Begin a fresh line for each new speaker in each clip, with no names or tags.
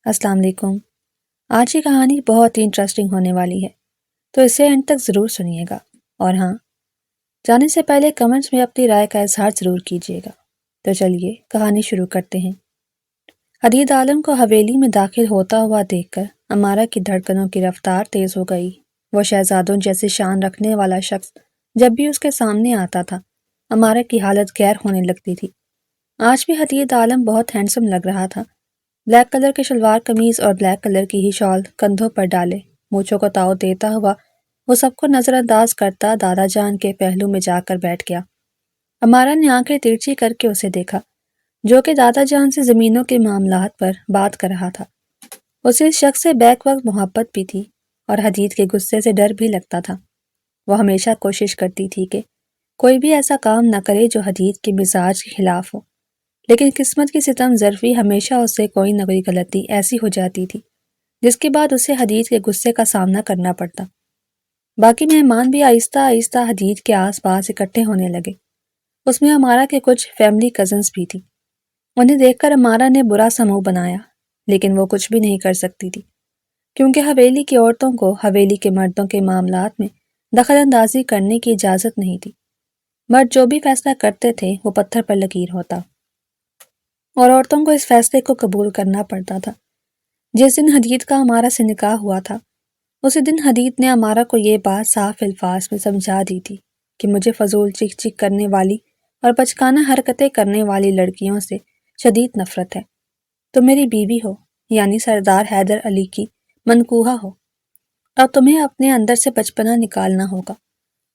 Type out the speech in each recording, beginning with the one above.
السلام علیکم۔ آج کی کہانی بہت ہی انٹرسٹنگ ہونے والی ہے، تو اسے اینڈ تک ضرور سنیے گا۔ اور ہاں، جانے سے پہلے کمنٹس میں اپنی رائے کا اظہار ضرور کیجیے گا۔ تو چلیے کہانی شروع کرتے ہیں۔ حدید عالم کو حویلی میں داخل ہوتا ہوا دیکھ کر امارہ کی دھڑکنوں کی رفتار تیز ہو گئی۔ وہ شہزادوں جیسی شان رکھنے والا شخص جب بھی اس کے سامنے آتا تھا، امارہ کی حالت غیر ہونے لگتی تھی۔ آج بھی حدید عالم بہت ہینڈسم لگ رہا تھا۔ بلیک کلر کے شلوار قمیض اور بلیک کلر کی ہی شال کندھوں پر ڈالے، مونچھوں کو تاؤ دیتا ہوا وہ سب کو نظر انداز کرتا دادا جان کے پہلو میں جا کر بیٹھ گیا۔ امارہ نے آنکھیں ترچھی کر کے اسے دیکھا، جو کہ دادا جان سے زمینوں کے معاملات پر بات کر رہا تھا۔ اسے اس شخص سے بیک وقت محبت بھی تھی اور حدید کے غصے سے ڈر بھی لگتا تھا۔ وہ ہمیشہ کوشش کرتی تھی کہ کوئی بھی ایسا کام نہ کرے جو حدید کے مزاج کے خلاف ہو، لیکن قسمت کی ستم ظرفی ہمیشہ اس سے کوئی نہ کوئی غلطی ایسی ہو جاتی تھی جس کے بعد اسے حدید کے غصے کا سامنا کرنا پڑتا۔ باقی مہمان بھی آہستہ آہستہ حدید کے آس پاس اکٹھے ہونے لگے۔ اس میں امارہ کے کچھ فیملی کزنز بھی تھی۔ انہیں دیکھ کر امارہ نے برا سا منہ بنایا، لیکن وہ کچھ بھی نہیں کر سکتی تھی، کیونکہ حویلی کی عورتوں کو حویلی کے مردوں کے معاملات میں دخل اندازی کرنے کی اجازت نہیں تھی۔ مرد جو بھی فیصلہ کرتے تھے وہ پتھر پر لکیر ہوتا، اور عورتوں کو اس فیصلے کو قبول کرنا پڑتا تھا۔ جس دن حدید کا امارہ سے نکاح ہوا تھا، اسی دن حدید نے امارہ کو یہ بات صاف الفاظ میں سمجھا دی تھی کہ مجھے فضول چیخ چیخ کرنے والی اور بچکانہ حرکتیں کرنے والی لڑکیوں سے شدید نفرت ہے۔ تم میری بیوی ہو، یعنی سردار حیدر علی کی منکوحہ ہو، اب تمہیں اپنے اندر سے بچپنا نکالنا ہوگا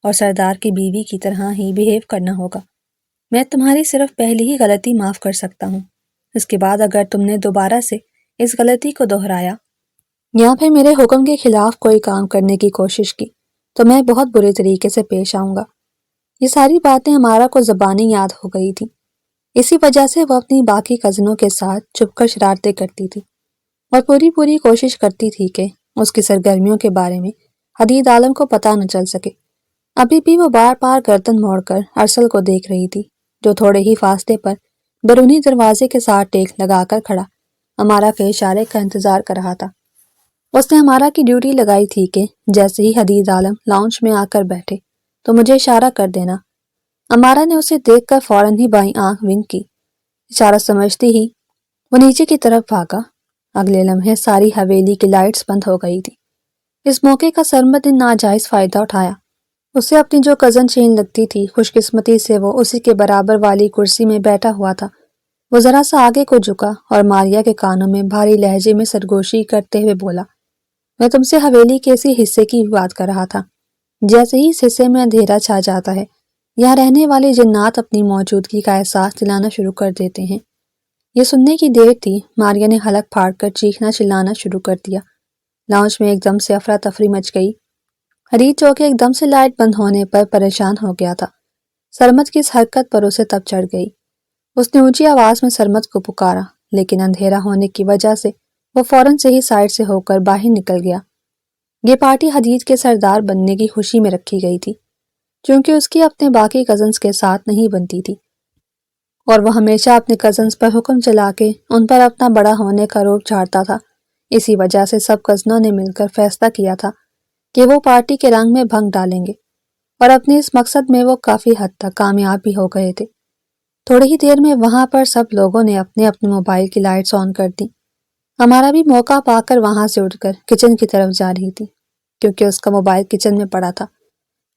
اور سردار کی بیوی کی طرح ہی بیہیو کرنا ہوگا۔ میں تمہاری صرف پہلی ہی غلطی معاف کر سکتا ہوں، اس کے بعد اگر تم نے دوبارہ سے اس غلطی کو دہرایا یا پھر میرے حکم کے خلاف کوئی کام کرنے کی کوشش کی تو میں بہت برے طریقے سے پیش آؤں گا۔ یہ ساری باتیں امارہ کو زبانی یاد ہو گئی تھی، اسی وجہ سے وہ اپنی باقی کزنوں کے ساتھ چھپ کر شرارتیں کرتی تھی اور پوری کوشش کرتی تھی کہ اس کی سرگرمیوں کے بارے میں حدید عالم کو پتہ نہ چل سکے۔ ابھی بھی وہ بار بار گردن موڑ کر ارسل کو دیکھ رہی تھی، جو تھوڑے ہی فاصلے پر بیرونی دروازے کے ساتھ ٹیک لگا کر کھڑا امارہ کے اشارے کا انتظار کر رہا تھا۔ اس نے امارہ کی ڈیوٹی لگائی تھی کہ جیسے ہی حدید عالم لاؤنج میں آ کر بیٹھے تو مجھے اشارہ کر دینا۔ امارہ نے اسے دیکھ کر فوراً ہی بائیں آنکھ ونک کی۔ اشارہ سمجھتی ہی وہ نیچے کی طرف بھاگا۔ اگلے لمحے ساری حویلی کی لائٹس بند ہو گئی تھی۔ اس موقع کا سرمد نے ناجائز فائدہ اٹھایا۔ اسے اپنی جو کزن چین لگتی تھی، خوش قسمتی سے وہ اسی کے برابر والی کرسی میں بیٹھا ہوا تھا۔ وہ ذرا سا آگے کو جھکا اور ماریا کے کانوں میں بھاری لہجے میں سرگوشی کرتے ہوئے بولا، میں تم سے حویلی کے اسی حصے کی بات کر رہا تھا۔ جیسے ہی اس حصے میں اندھیرا چھا جاتا ہے، یہاں رہنے والے جنات اپنی موجودگی کا احساس دلانا شروع کر دیتے ہیں۔ یہ سننے کی دیر تھی، ماریا نے حلق پھاڑ کر چیخنا چلانا شروع کر دیا۔ لاؤنج میں ایک دم سے افراتفری مچ گئی۔ حدید جو کہ ایک دم سے لائٹ بند ہونے پر پریشان ہو گیا تھا، سرمد کی اس حرکت پر اسے تب چڑھ گئی۔ اس نے اونچی آواز میں سرمد کو پکارا، لیکن اندھیرا ہونے کی وجہ سے وہ فوراً سے ہی سائڈ سے ہو کر باہر نکل گیا۔ یہ پارٹی حدید کے سردار بننے کی خوشی میں رکھی گئی تھی، چونکہ اس کی اپنے باقی کزنز کے ساتھ نہیں بنتی تھی، اور وہ ہمیشہ اپنے کزنز پر حکم چلا کے ان پر اپنا بڑا ہونے کا روب جھاڑتا تھا۔ اسی وجہ سے سب کزنوں نے مل کر فیصلہ کیا تھا کہ وہ پارٹی کے رنگ میں بھنگ ڈالیں گے، اور اپنے اس مقصد میں وہ کافی حد تک کامیاب بھی ہو گئے تھے۔ تھوڑی ہی دیر میں وہاں پر سب لوگوں نے اپنے اپنے موبائل کی لائٹس آن کر دیں۔ ہمارا بھی موقع پا کر وہاں سے اٹھ کر کچن کی طرف جا رہی تھی، کیونکہ اس کا موبائل کچن میں پڑا تھا۔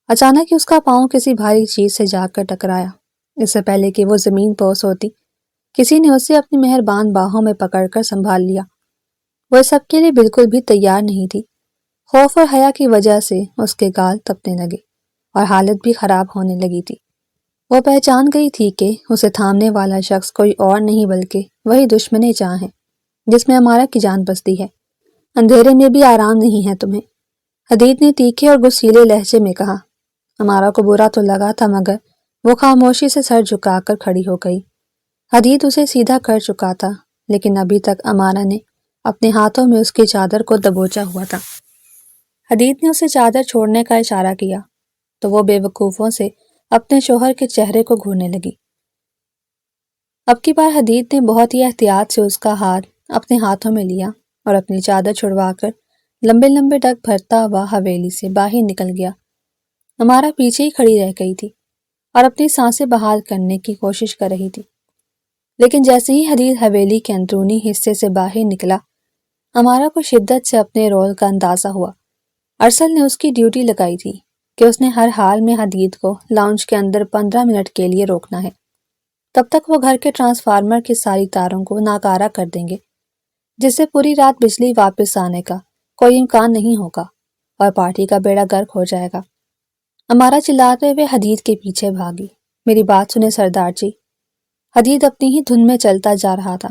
اچانک ہی اس کا پاؤں کسی بھاری چیز سے جا کر ٹکرایا۔ اس سے پہلے کہ وہ زمین پوس ہوتی، کسی نے اسے اپنی مہربان باہوں میں پکڑ کر سنبھال لیا۔ وہ اس سب کے لیے بالکل بھی تیار نہیں تھی۔ خوف اور حیا کی وجہ سے اس کے گال تپنے لگے اور حالت بھی خراب ہونے لگی تھی۔ وہ پہچان گئی تھی کہ اسے تھامنے والا شخص کوئی اور نہیں بلکہ وہی دشمن جاں ہے جس میں امارہ کی جان بستی ہے۔ اندھیرے میں بھی آرام نہیں ہے تمہیں، حدید نے تیکھے اور غصیلے لہجے میں کہا۔ امارہ کو برا تو لگا تھا، مگر وہ خاموشی سے سر جھکا کر کھڑی ہو گئی۔ حدید اسے سیدھا کر چکا تھا، لیکن ابھی تک امارہ نے اپنے ہاتھوں میں اس کی چادر کو دبوچا ہوا تھا۔ حدید نے اسے چادر چھوڑنے کا اشارہ کیا تو وہ بے وقوفوں سے اپنے شوہر کے چہرے کو گھورنے لگی۔ اب کی بار حدید نے بہت ہی احتیاط سے اس کا ہاتھ اپنے ہاتھوں میں لیا اور اپنی چادر چھڑوا کر لمبے لمبے ڈگ بھرتا ہوا حویلی سے باہر نکل گیا۔ ہمارا پیچھے ہی کھڑی رہ گئی تھی اور اپنی سانسیں بحال کرنے کی کوشش کر رہی تھی، لیکن جیسے ہی حدید حویلی کے اندرونی حصے سے باہر نکلا، ہمارا کو شدت سے اپنے رول کا اندازہ ہوا۔ ارسل نے اس کی ڈیوٹی لگائی تھی کہ اس نے ہر حال میں حدید کو لاؤنج کے اندر 15 منٹ کے لیے روکنا ہے، تب تک وہ گھر کے ٹرانسفارمر کی ساری تاروں کو ناکارہ کر دیں گے، جس سے پوری رات بجلی واپس آنے کا کوئی امکان نہیں ہوگا اور پارٹی کا بیڑا غرق ہو جائے گا۔ ہمارا چلاتے ہوئے حدید کے پیچھے بھاگی۔ میری بات سنے سردار جی۔ حدید اپنی ہی دھن میں چلتا جا رہا تھا۔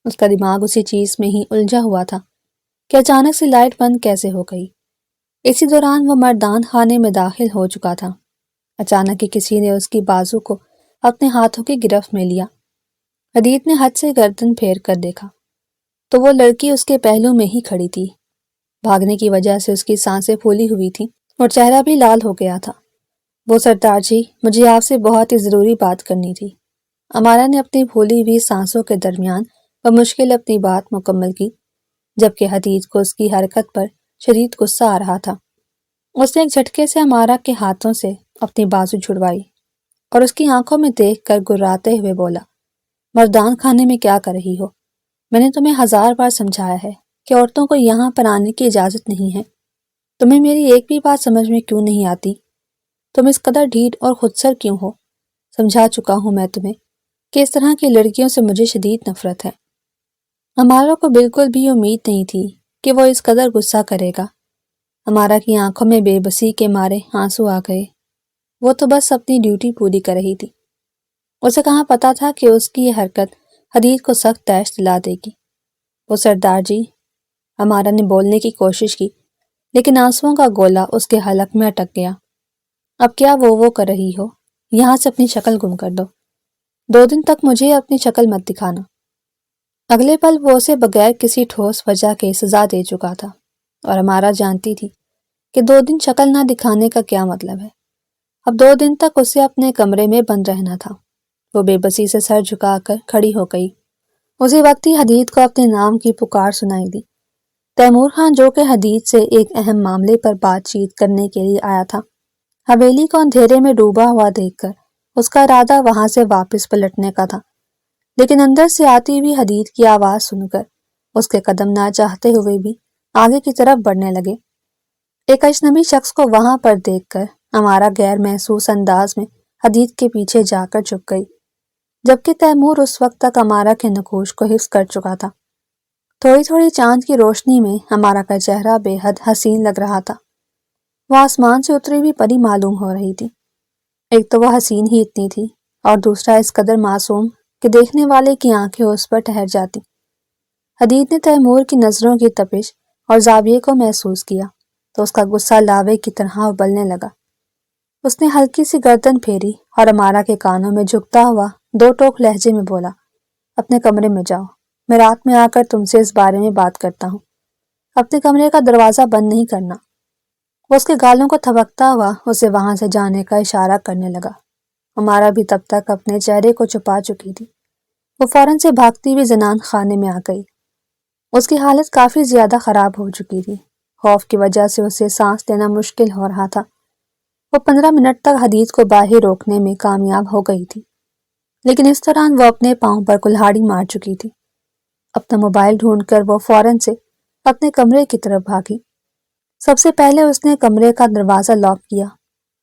اس کا دماغ اسی چیز میں ہی الجھا ہوا تھا کہ اچانک سے لائٹ بند کیسے ہو گئی۔ اسی دوران وہ مردان خانے میں داخل ہو چکا تھا۔ اچانک ہی کسی نے اس کی بازو کو اپنے ہاتھوں کی گرفت میں لیا۔ حدید نے حد سے گردن پھیر کر دیکھا تو وہ لڑکی اس کے پہلو میں ہی کھڑی تھی۔ بھاگنے کی وجہ سے اس کی سانسیں پھولی ہوئی تھیں اور چہرہ بھی لال ہو گیا تھا۔ وہ سردار جی، مجھے آپ سے بہت ہی ضروری بات کرنی تھی۔ امارا نے اپنی پھولی ہوئی سانسوں کے درمیان بمشکل اپنی بات مکمل کی، جبکہ حدید کو اس کی حرکت پر شدید غصہ آ رہا تھا۔ اس نے ایک جھٹکے سے امارا کے ہاتھوں سے اپنی بازو چھڑوائی اور اس کی آنکھوں میں دیکھ کر گراتے ہوئے بولا، مردان خانے میں کیا کر رہی ہو؟ میں نے تمہیں 1000 بار سمجھایا ہے کہ عورتوں کو یہاں پر آنے کی اجازت نہیں ہے۔ تمہیں میری ایک بھی بات سمجھ میں کیوں نہیں آتی؟ تم اس قدر ڈھیٹ اور خودسر کیوں ہو؟ سمجھا چکا ہوں میں تمہیں کہ اس طرح کی لڑکیوں سے مجھے شدید نفرت ہے۔ ہمارا کو بالکل بھی امید نہیں تھی کہ وہ اس قدر غصہ کرے گا۔ ہمارا کی آنکھوں میں بے بسی کے مارے آنسو آ گئے۔ وہ تو بس اپنی ڈیوٹی پوری کر رہی تھی۔ اسے کہاں پتا تھا کہ اس کی یہ حرکت حدید کو سخت تیش دلا دے گی۔ وہ سردار جی، ہمارا نے بولنے کی کوشش کی، لیکن آنسوؤں کا گولا اس کے حلق میں اٹک گیا۔ اب کیا وہ کر رہی ہو؟ یہاں سے اپنی شکل گم کر دو۔ 2 دن تک مجھے اپنی شکل مت دکھانا۔ اگلے پل وہ اسے بغیر کسی ٹھوس وجہ کے سزا دے چکا تھا، اور ہمارا جانتی تھی کہ 2 دن شکل نہ دکھانے کا کیا مطلب ہے۔ اب 2 دن تک اسے اپنے کمرے میں بند رہنا تھا۔ وہ بے بسی سے سر جھکا کر کھڑی ہو گئی۔ اسی وقت ہی حدید کو اپنے نام کی پکار سنائی دی۔ تیمور خان، جو کہ حدید سے ایک اہم معاملے پر بات چیت کرنے کے لیے آیا تھا، حویلی کو اندھیرے میں ڈوبا ہوا دیکھ کر اس کا ارادہ وہاں سے واپس پلٹنے کا تھا، لیکن اندر سے آتی ہوئی حدید کی آواز سن کر اس کے قدم نہ چاہتے ہوئے بھی آگے کی طرف بڑھنے لگے۔ ایک اجنبی شخص کو وہاں پر دیکھ کر ہمارا غیر محسوس انداز میں حدید کے پیچھے جا کر چھپ گئی، جبکہ تیمور اس وقت تک ہمارا کے نقوش کو حفظ کر چکا تھا۔ تھوڑی تھوڑی چاند کی روشنی میں ہمارا کا چہرہ بے حد حسین لگ رہا تھا۔ وہ آسمان سے اتری ہوئی پری معلوم ہو رہی تھی۔ ایک تو وہ حسین ہی اتنی تھی، اور دوسرا اس قدر معصوم کہ دیکھنے والے کی آنکھیں اس پر ٹھہر جاتی۔ حدید نے تیمور کی نظروں کی تپش اور زاویے کو محسوس کیا تو اس کا غصہ لاوے کی طرح ابلنے لگا۔ اس نے ہلکی سی گردن پھیری اور ہمارا کے کانوں میں جھکتا ہوا 2 ٹوک لہجے میں بولا، اپنے کمرے میں جاؤ، میں رات میں آ کر تم سے اس بارے میں بات کرتا ہوں۔ اپنے کمرے کا دروازہ بند نہیں کرنا۔ وہ اس کے گالوں کو تھپکتا ہوا اسے وہاں سے جانے کا اشارہ کرنے لگا۔ ہمارا بھی تب تک اپنے چہرے کو چھپا چکی تھی۔ وہ فوراً سے بھاگتی ہوئی زنان خانے میں آ گئی۔ اس کی حالت کافی زیادہ خراب ہو چکی تھی۔ خوف کی وجہ سے اسے سانس لینا مشکل ہو رہا تھا۔ وہ 15 منٹ تک حدید کو باہر روکنے میں کامیاب ہو گئی تھی، لیکن اس دوران وہ اپنے پاؤں پر کلہاڑی مار چکی تھی۔ اپنا موبائل ڈھونڈ کر وہ فوراً سے اپنے کمرے کی طرف بھاگی۔ سب سے پہلے اس نے کمرے کا دروازہ لاک کیا۔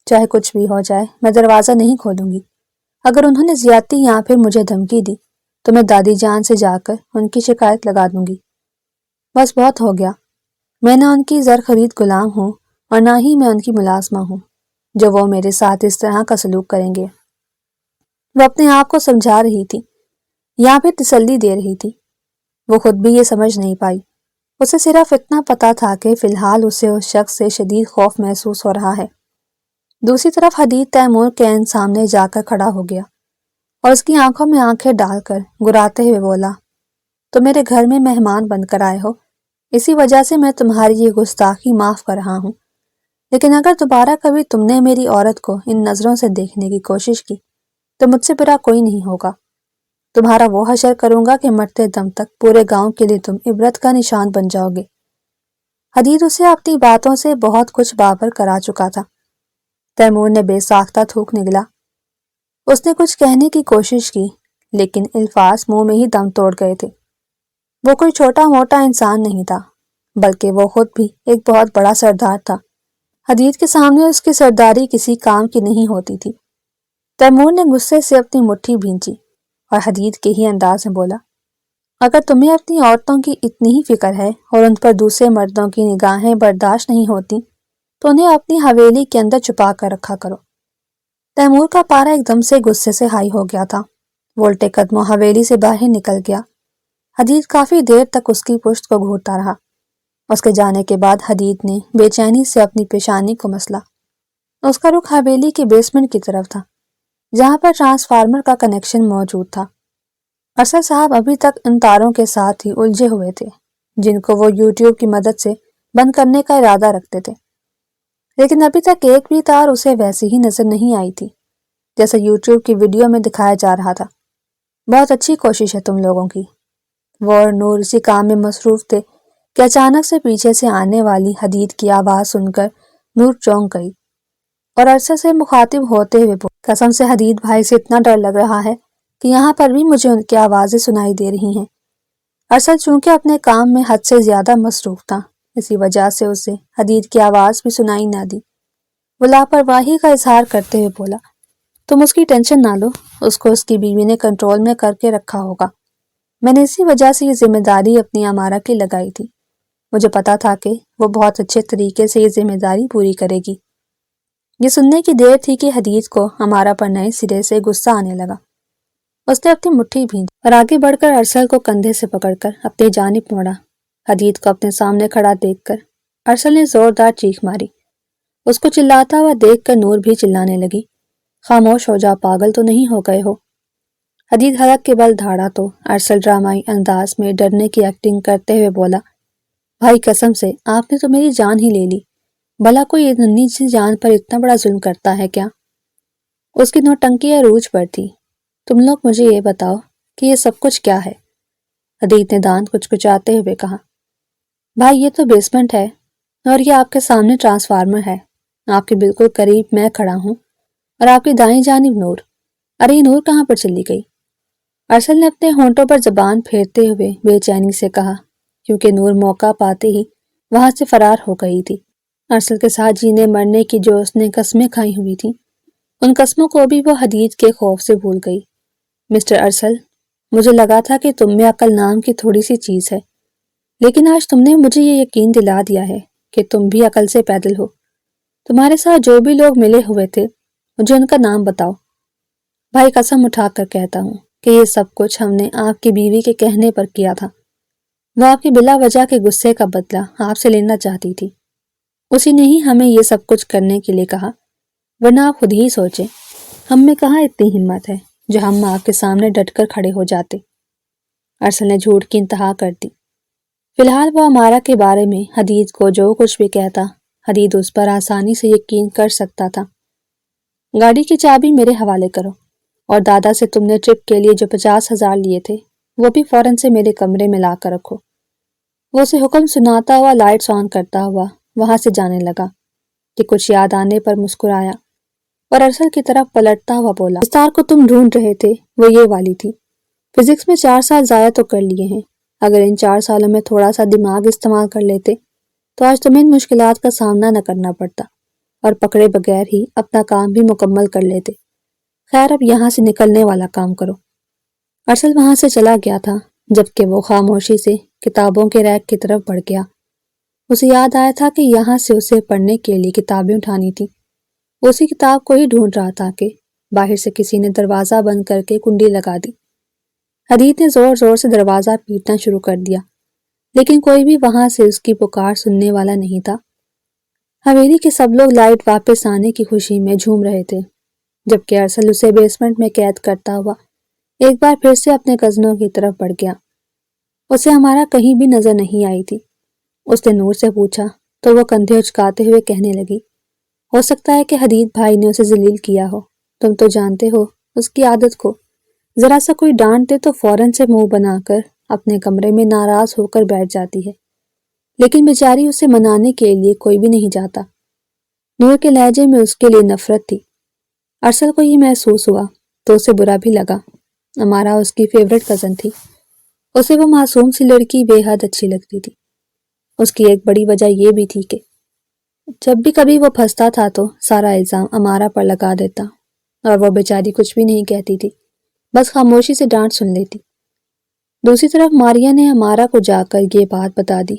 چاہے کچھ بھی ہو جائے، میں دروازہ نہیں کھولوں گی۔ اگر انہوں نے زیادتی یا پھر مجھے دھمکی دی تو میں دادی جان سے جا کر ان کی شکایت لگا دوں گی۔ بس بہت ہو گیا۔ میں نہ ان کی زر خرید غلام ہوں اور نہ ہی میں ان کی ملازمہ ہوں جو وہ میرے ساتھ اس طرح کا سلوک کریں گے۔ وہ اپنے آپ کو سمجھا رہی تھی یا پھر تسلی دے رہی تھی۔ وہ خود بھی یہ سمجھ نہیں پائی۔ اسے صرف اتنا پتا تھا کہ فی الحال اسے اس شخص سے شدید خوف محسوس ہو رہا ہے۔ دوسری طرف حدید تیمور کے عین سامنے جا کر کھڑا ہو گیا اور اس کی آنکھوں میں آنکھیں ڈال کر گراتے ہوئے بولا، تو میرے گھر میں مہمان بن کر آئے ہو، اسی وجہ سے میں تمہاری یہ گستاخی معاف کر رہا ہوں، لیکن اگر دوبارہ کبھی تم نے میری عورت کو ان نظروں سے دیکھنے کی کوشش کی تو مجھ سے برا کوئی نہیں ہوگا۔ تمہارا وہ حشر کروں گا کہ مرتے دم تک پورے گاؤں کے لیے تم عبرت کا نشان بن جاؤ گے۔ حدید اسے اپنی باتوں سے بہت کچھ بابر کرا چکا تھا۔ تیمور نے بے ساختہ تھوک نگلا۔ اس نے کچھ کہنے کی کوشش کی لیکن الفاظ منہ میں ہی دم توڑ گئے تھے۔ وہ کوئی چھوٹا موٹا انسان نہیں تھا بلکہ وہ خود بھی ایک بہت بڑا سردار تھا۔ حدید کے سامنے اس کی سرداری کسی کام کی نہیں ہوتی تھی۔ تیمور نے غصے سے اپنی مٹھی بھینچی اور حدید کے ہی انداز میں بولا، اگر تمہیں اپنی عورتوں کی اتنی ہی فکر ہے اور ان پر دوسرے مردوں کی نگاہیں برداشت نہیں ہوتی تو انہیں اپنی حویلی کے اندر چھپا کر رکھا کرو۔ تیمور کا پارا ایک دم سے غصے سے ہائی ہو گیا تھا۔ وہ الٹے قدموں حویلی سے باہر نکل گیا۔ حدید کافی دیر تک اس کی پشت کو گھورتا رہا۔ اس کے جانے کے بعد حدید نے بے چینی سے اپنی پیشانی کو مسلا۔ اس کا رخ حویلی کے بیسمنٹ کی طرف تھا جہاں پر ٹرانسفارمر کا کنیکشن موجود تھا۔ ارسل صاحب ابھی تک ان تاروں کے ساتھ ہی الجھے ہوئے تھے جن کو وہ یوٹیوب کی مدد سے بند کرنے کا ارادہ رکھتے تھے، لیکن ابھی تک ایک بھی تار اسے ویسی ہی نظر نہیں آئی تھی جیسے یوٹیوب کی ویڈیو میں دکھایا جا رہا تھا۔ بہت اچھی کوشش ہے تم لوگوں کی۔ وہ اور نور اسی کام میں مصروف تھے کہ اچانک سے پیچھے سے آنے والی حدید کی آواز سن کر نور چونک گئی اور ارسل سے مخاطب ہوتے ہوئے بولی، قسم سے حدید بھائی سے اتنا ڈر لگ رہا ہے کہ یہاں پر بھی مجھے ان کی آوازیں سنائی دے رہی ہیں۔ ارسل چونکہ اپنے کام میں حد سے زیادہ مصروف تھا، اسی وجہ سے اسے حدید کی آواز بھی سنائی نہ دی۔ وہ لاپرواہی کا اظہار کرتے ہوئے بولا، تم اس کی ٹینشن نہ لو، اس کو اس کی بیوی نے کنٹرول میں کر کے رکھا ہوگا۔ میں نے اسی وجہ سے یہ ذمہ داری اپنی امارہ کی لگائی تھی۔ مجھے پتا تھا کہ وہ بہت اچھے طریقے سے یہ ذمہ داری پوری کرے گی۔ یہ سننے کی دیر تھی کہ حدید کو امارہ پر نئے سرے سے غصہ آنے لگا۔ اس نے اپنی مٹھی بھینچی اور آگے بڑھ کر ارسل کو کندھے سے پکڑ کر اپنی جانب موڑا۔ حدید کو اپنے سامنے کھڑا دیکھ کر ارسل نے زوردار چیخ ماری۔ اس کو چلاتا ہوا دیکھ کر نور بھی چلانے لگی، خاموش ہو جا، پاگل تو نہیں ہو گئے ہو؟ حدید حلق کے بل دھاڑا تو ارسل ڈرامائی انداز میں ڈرنے کی ایکٹنگ کرتے ہوئے بولا، بھائی قسم سے آپ نے تو میری جان ہی لے لی، بھلا کوئی ننھی سی جان پر اتنا بڑا ظلم کرتا ہے کیا؟ اس کی نوٹنکی عروج پر تھی۔ تم لوگ مجھے یہ بتاؤ کہ یہ سب کچھ کیا ہے؟ حدید نے دانت کچکچاتے ہوئے کہا، بھائی یہ تو بیسمنٹ ہے اور یہ آپ کے سامنے ٹرانسفارمر ہے۔ آپ کے بالکل قریب میں کھڑا ہوں اور آپ کی دائیں جانب نور۔ ارے نور کہاں پر چلی گئی؟ ارسل نے اپنے ہونٹوں پر زبان پھیرتے ہوئے بے چینی سے کہا، کیونکہ نور موقع پاتے ہی وہاں سے فرار ہو گئی تھی۔ ارسل کے ساتھ جینے مرنے کی جو اس نے قسمیں کھائی ہوئی تھیں، ان قسموں کو بھی وہ حدید کے خوف سے بھول گئی۔ مسٹر ارسل، مجھے لگا تھا کہ تم میں عقل نام کی تھوڑی سی چیز ہے، لیکن آج تم نے مجھے یہ یقین دلا دیا ہے کہ تم بھی عقل سے پیدل ہو۔ تمہارے ساتھ جو بھی لوگ ملے ہوئے تھے، مجھے ان کا نام بتاؤ۔ بھائی قسم اٹھا کر کہتا ہوں کہ یہ سب کچھ ہم نے آپ کی بیوی کے کہنے پر کیا تھا۔ وہ آپ کی بلا وجہ کے غصے کا بدلہ آپ سے لینا چاہتی تھی۔ اسی نے ہی ہمیں یہ سب کچھ کرنے کے لیے کہا، ورنہ آپ خود ہی سوچیں ہم میں کہاں اتنی ہمت ہے جو ہم آپ کے سامنے ڈٹ کر کھڑے ہو جاتے۔ ارسل نے جھوٹ کی انتہا کر دی۔ فی الحال وہ امارہ کے بارے میں حدید کو جو کچھ بھی کہتا، حدید اس پر آسانی سے یقین کر سکتا تھا۔ گاڑی کی چابی میرے حوالے کرو اور دادا سے تم نے ٹرپ کے لیے جو 50,000 لیے تھے وہ بھی فوراً سے میرے کمرے میں لا کر رکھو۔ وہ اسے حکم سناتا ہوا لائٹس آن کرتا ہوا وہاں سے جانے لگا کہ کچھ یاد آنے پر مسکرایا اور ارسل کی طرف پلٹتا ہوا بولا، جس تار کو تم ڈھونڈ رہے تھے وہ یہ والی تھی۔ فزکس میں 4 سال ضائع تو کر لیے ہیں، اگر ان 4 سالوں میں تھوڑا سا دماغ استعمال کر لیتے تو آج تمہیں ان مشکلات کا سامنا نہ کرنا پڑتا اور پکڑے بغیر ہی اپنا کام بھی مکمل کر لیتے۔ خیر اب یہاں سے نکلنے والا کام کرو۔ ارسل وہاں سے چلا گیا تھا جبکہ وہ خاموشی سے کتابوں کے ریک کی طرف بڑھ گیا۔ اسے یاد آیا تھا کہ یہاں سے اسے پڑھنے کے لیے کتابیں اٹھانی تھی۔ وہ اسی کتاب کو ہی ڈھونڈ رہا تھا کہ باہر سے کسی نے دروازہ بند کر کے کنڈی لگا دی۔ حدید نے زور زور سے دروازہ پیٹنا شروع کر دیا لیکن کوئی بھی وہاں سے اس کی پکار سننے والا نہیں تھا۔ حویلی کے سب لوگ لائٹ واپس آنے کی خوشی میں جھوم رہے تھے جبکہ ارسل اسے بیسمنٹ میں قید کرتا ہوا ایک بار پھر سے اپنے کزنوں کی طرف بڑھ گیا۔ اسے ہمارا کہیں بھی نظر نہیں آئی تھی۔ اس نے نور سے پوچھا تو وہ کندھے اچکاتے ہوئے کہنے لگی، ہو سکتا ہے کہ حدید بھائی نے اسے ذلیل کیا ہو، تم تو جانتے ہو اس کی عادت کو، ذرا سا کوئی ڈانٹ دے تو فوراً سے منہ بنا کر اپنے کمرے میں ناراض ہو کر بیٹھ جاتی ہے، لیکن بیچاری اسے منانے کے لیے کوئی بھی نہیں جاتا۔ نور کے لہجے میں اس کے لیے نفرت تھی۔ ارسل کو یہ محسوس ہوا تو اسے برا بھی لگا۔ امارا اس کی فیورٹ کزن تھی، اسے وہ معصوم سی لڑکی بے حد اچھی لگتی تھی۔ اس کی ایک بڑی وجہ یہ بھی تھی کہ جب بھی کبھی وہ پھنستا تھا تو سارا الزام امارا پر لگا دیتا، اور وہ بیچاری کچھ بھی نہیں کہتی تھی، بس خاموشی سے ڈانٹ سن لیتی۔ دوسری طرف ماریا نے امارا کو جا کر یہ بات بتا دی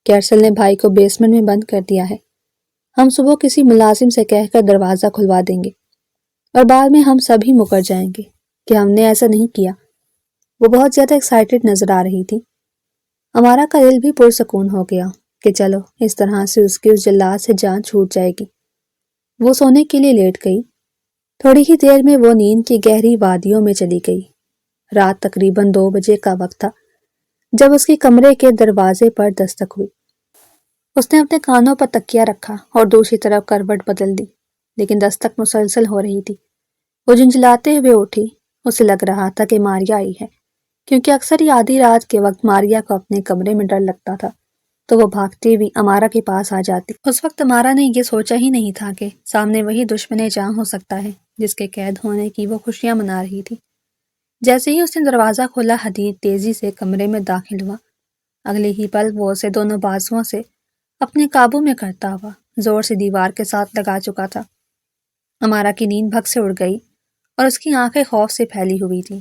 کہ ارسل نے بھائی کو بیسمنٹ میں بند کر دیا ہے، ہم صبح کسی ملازم سے کہہ کر دروازہ کھلوا دیں گے، اور بعد میں ہم سب ہی مکر جائیں گے کہ ہم نے ایسا نہیں کیا۔ وہ بہت زیادہ ایکسائٹڈ نظر آ رہی تھی۔ امارا کا دل بھی پرسکون ہو گیا کہ چلو اس طرح سے اس کی اس جلاد سے جان چھوٹ جائے گی۔ وہ سونے کے لیے لیٹ گئی۔ تھوڑی ہی دیر میں وہ نیند کی گہری وادیوں میں چلی گئی۔ رات تقریباً 2 بجے کا وقت تھا جب اس کے کمرے کے دروازے پر دستک ہوئی۔ اس نے اپنے کانوں پر تکیہ رکھا اور دوسری طرف کروٹ بدل دی، لیکن دستک مسلسل ہو رہی تھی۔ وہ جھنجھلاتے ہوئے اٹھی۔ اسے لگ رہا تھا کہ ماریا آئی ہے، کیونکہ اکثر ہی آدھی رات کے وقت ماریا کو اپنے کمرے میں ڈر لگتا تھا تو وہ بھاگتی ہوئی امارا کے پاس آ جاتی۔ اس وقت امارا نے یہ سوچا ہی نہیں تھا کہ سامنے وہی دشمن جاں ہو سکتا ہے جس کے قید ہونے کی وہ خوشیاں منا رہی تھی۔ جیسے ہی اس نے دروازہ کھولا، حدید تیزی سے کمرے میں داخل ہوا۔ اگلے ہی پل وہ اسے دونوں بازوؤں سے اپنے قابو میں کرتا ہوا زور سے دیوار کے ساتھ لگا چکا تھا۔ امارا کی نیند بھگ سے اڑ گئی اور اس کی آنکھیں خوف سے پھیلی ہوئی تھیں۔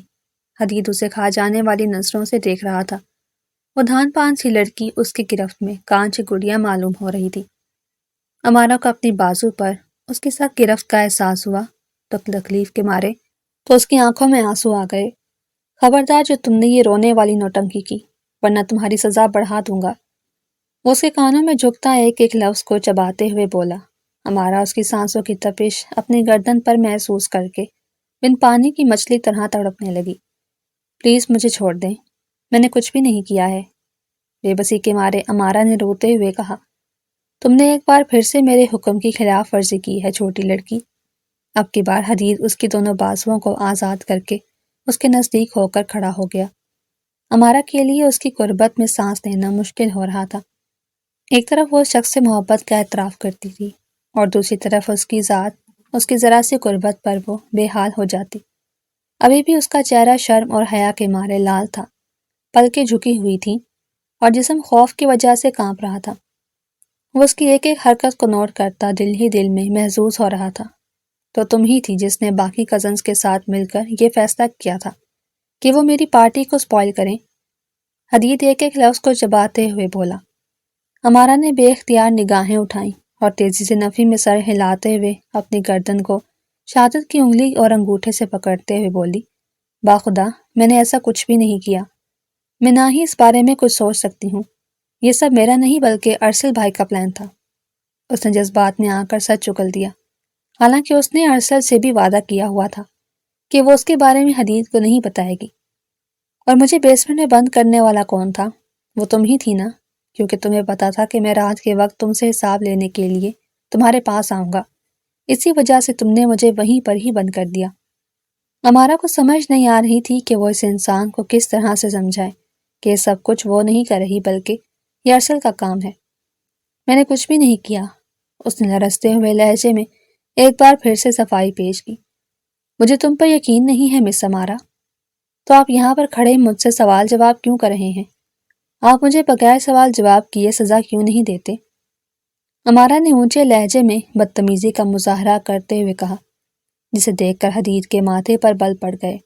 حدید اسے کھا جانے والی نظروں سے دیکھ رہا تھا۔ وہ دھان پان سی لڑکی اس کی گرفت میں کانچ گڑیا معلوم ہو رہی تھی۔ امارا کو اپنی بازو پر اس کی سخت گرفت کا احساس ہوا تو تکلیف کے مارے تو اس کی آنکھوں میں آنسو آ گئے۔ خبردار جو تم نے یہ رونے والی نوٹنکی کی، ورنہ تمہاری سزا بڑھا دوں گا۔ وہ اس کے کانوں میں جھکتا ایک ایک لفظ کو چباتے ہوئے بولا۔ امارا اس کی سانسوں کی تپش اپنی گردن پر محسوس کر کے بن پانی کی مچھلی طرح تڑپنے لگی۔ پلیز مجھے چھوڑ دیں، میں نے کچھ بھی نہیں کیا ہے، بے بسی کے مارے امارا نے روتے ہوئے کہا۔ تم نے ایک بار پھر سے میرے حکم کی خلاف ورزی کی ہے چھوٹی لڑکی۔ اب کی بار حدید اس کی دونوں بازوؤں کو آزاد کر کے اس کے نزدیک ہو کر کھڑا ہو گیا۔ امارا کے لیے اس کی قربت میں سانس لینا مشکل ہو رہا تھا۔ ایک طرف وہ اس شخص سے محبت کا اعتراف کرتی تھی اور دوسری طرف اس کی ذات، اس کی ذرا سی قربت پر وہ بے حال ہو جاتی۔ ابھی بھی اس کا چہرہ شرم اور حیا کے مارے لال تھا، پلکیں جھکی ہوئی تھیں اور جسم خوف کی وجہ سے کانپ رہا تھا۔ وہ اس کی ایک ایک حرکت کو نوٹ کرتا دل ہی دل میں محظوظ ہو رہا تھا۔ تو تم ہی تھی جس نے باقی کزنز کے ساتھ مل کر یہ فیصلہ کیا تھا کہ وہ میری پارٹی کو سپوائل کریں۔ حدید ایک ایک لفظ کو چباتے ہوئے بولا۔ امارا نے بے اختیار نگاہیں اٹھائیں اور تیزی سے نفی میں سر ہلاتے ہوئے اپنی گردن کو شہادت کی انگلی اور انگوٹھے سے پکڑتے ہوئے بولی، باخدا میں نے ایسا کچھ بھی نہیں کیا، میں نہ ہی اس بارے میں کچھ سوچ سکتی ہوں، یہ سب میرا نہیں بلکہ ارسل بھائی کا پلان تھا۔ اس نے جذبات میں آ کر سر چکل دیا، حالانکہ اس نے ارسل سے بھی وعدہ کیا ہوا تھا کہ وہ اس کے بارے میں حدید کو نہیں بتائے گی۔ اور مجھے بیسمنٹ میں بند کرنے والا کون تھا؟ وہ تم ہی تھی نا، کیونکہ تمہیں پتا تھا کہ میں رات کے وقت تم سے حساب لینے کے لیے تمہارے پاس آؤں گا، اسی وجہ سے تم نے مجھے وہیں پر ہی بند کر دیا۔ امارا کو سمجھ نہیں آ رہی تھی کہ وہ اس انسان کو کس طرح سے سمجھائے کہ یہ سب کچھ وہ نہیں کر رہی بلکہ یہ ارسل کا کام ہے۔ میں نے کچھ بھی نہیں کیا، اس نے لرزتے ہوئے لہجے میں ایک بار پھر سے صفائی پیش کی۔ مجھے تم پر یقین نہیں ہے مس امارا، تو آپ یہاں پر کھڑے مجھ سے سوال جواب کیوں کر رہے ہیں؟ آپ مجھے بغیر سوال جواب کیے سزا کیوں نہیں دیتے؟ امارا نے اونچے لہجے میں بدتمیزی کا مظاہرہ کرتے ہوئے کہا، جسے دیکھ کر حدید کے ماتھے پر بل پڑ گئے۔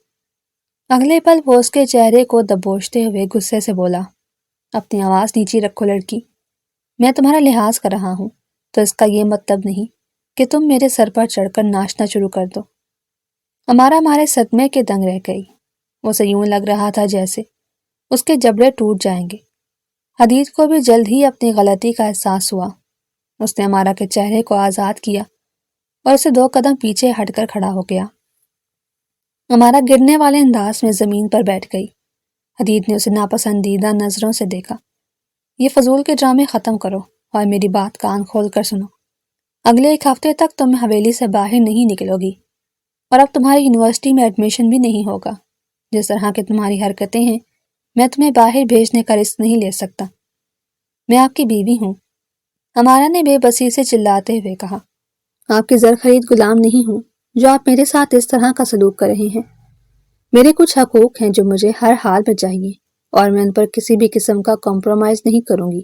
اگلے پل وہ اس کے چہرے کو دبوچتے ہوئے غصے سے بولا، اپنی آواز نیچی رکھو لڑکی، میں تمہارا لحاظ کر رہا ہوں تو اس کا یہ مطلب نہیں کہ تم میرے سر پر چڑھ کر ناچنا شروع کر دو۔ امارا ہمارے صدمے کے دنگ رہ گئی۔ اسے یوں لگ رہا تھا جیسے اس کے جبڑے ٹوٹ جائیں گے۔ حدید کو بھی جلد ہی اپنی غلطی کا احساس ہوا۔ اس نے امارا کے چہرے کو آزاد کیا اور اسے 2 قدم پیچھے ہٹ کر کھڑا ہو گیا۔ امارا گرنے والے انداز میں زمین پر بیٹھ گئی۔ حدید نے اسے ناپسندیدہ نظروں سے دیکھا۔ یہ فضول کے ڈرامے ختم کرو اور میری بات کان کھول کر سنو۔ اگلے 1 ہفتے تک تم حویلی سے باہر نہیں نکلو گی اور اب تمہاری یونیورسٹی میں ایڈمیشن بھی نہیں ہوگا۔ جس طرح کی تمہاری حرکتیں ہیں میں تمہیں باہر بھیجنے کا رسک نہیں لے سکتا۔ میں آپ کی بیوی ہوں، ہمارا نے بے بسی سے چلاتے ہوئے کہا۔ آپ کی زر خرید غلام نہیں ہوں جو آپ میرے ساتھ اس طرح کا سلوک کر رہے ہیں۔ میرے کچھ حقوق ہیں جو مجھے ہر حال میں چاہیے اور میں ان پر کسی بھی قسم کا کمپرومائز نہیں کروں گی۔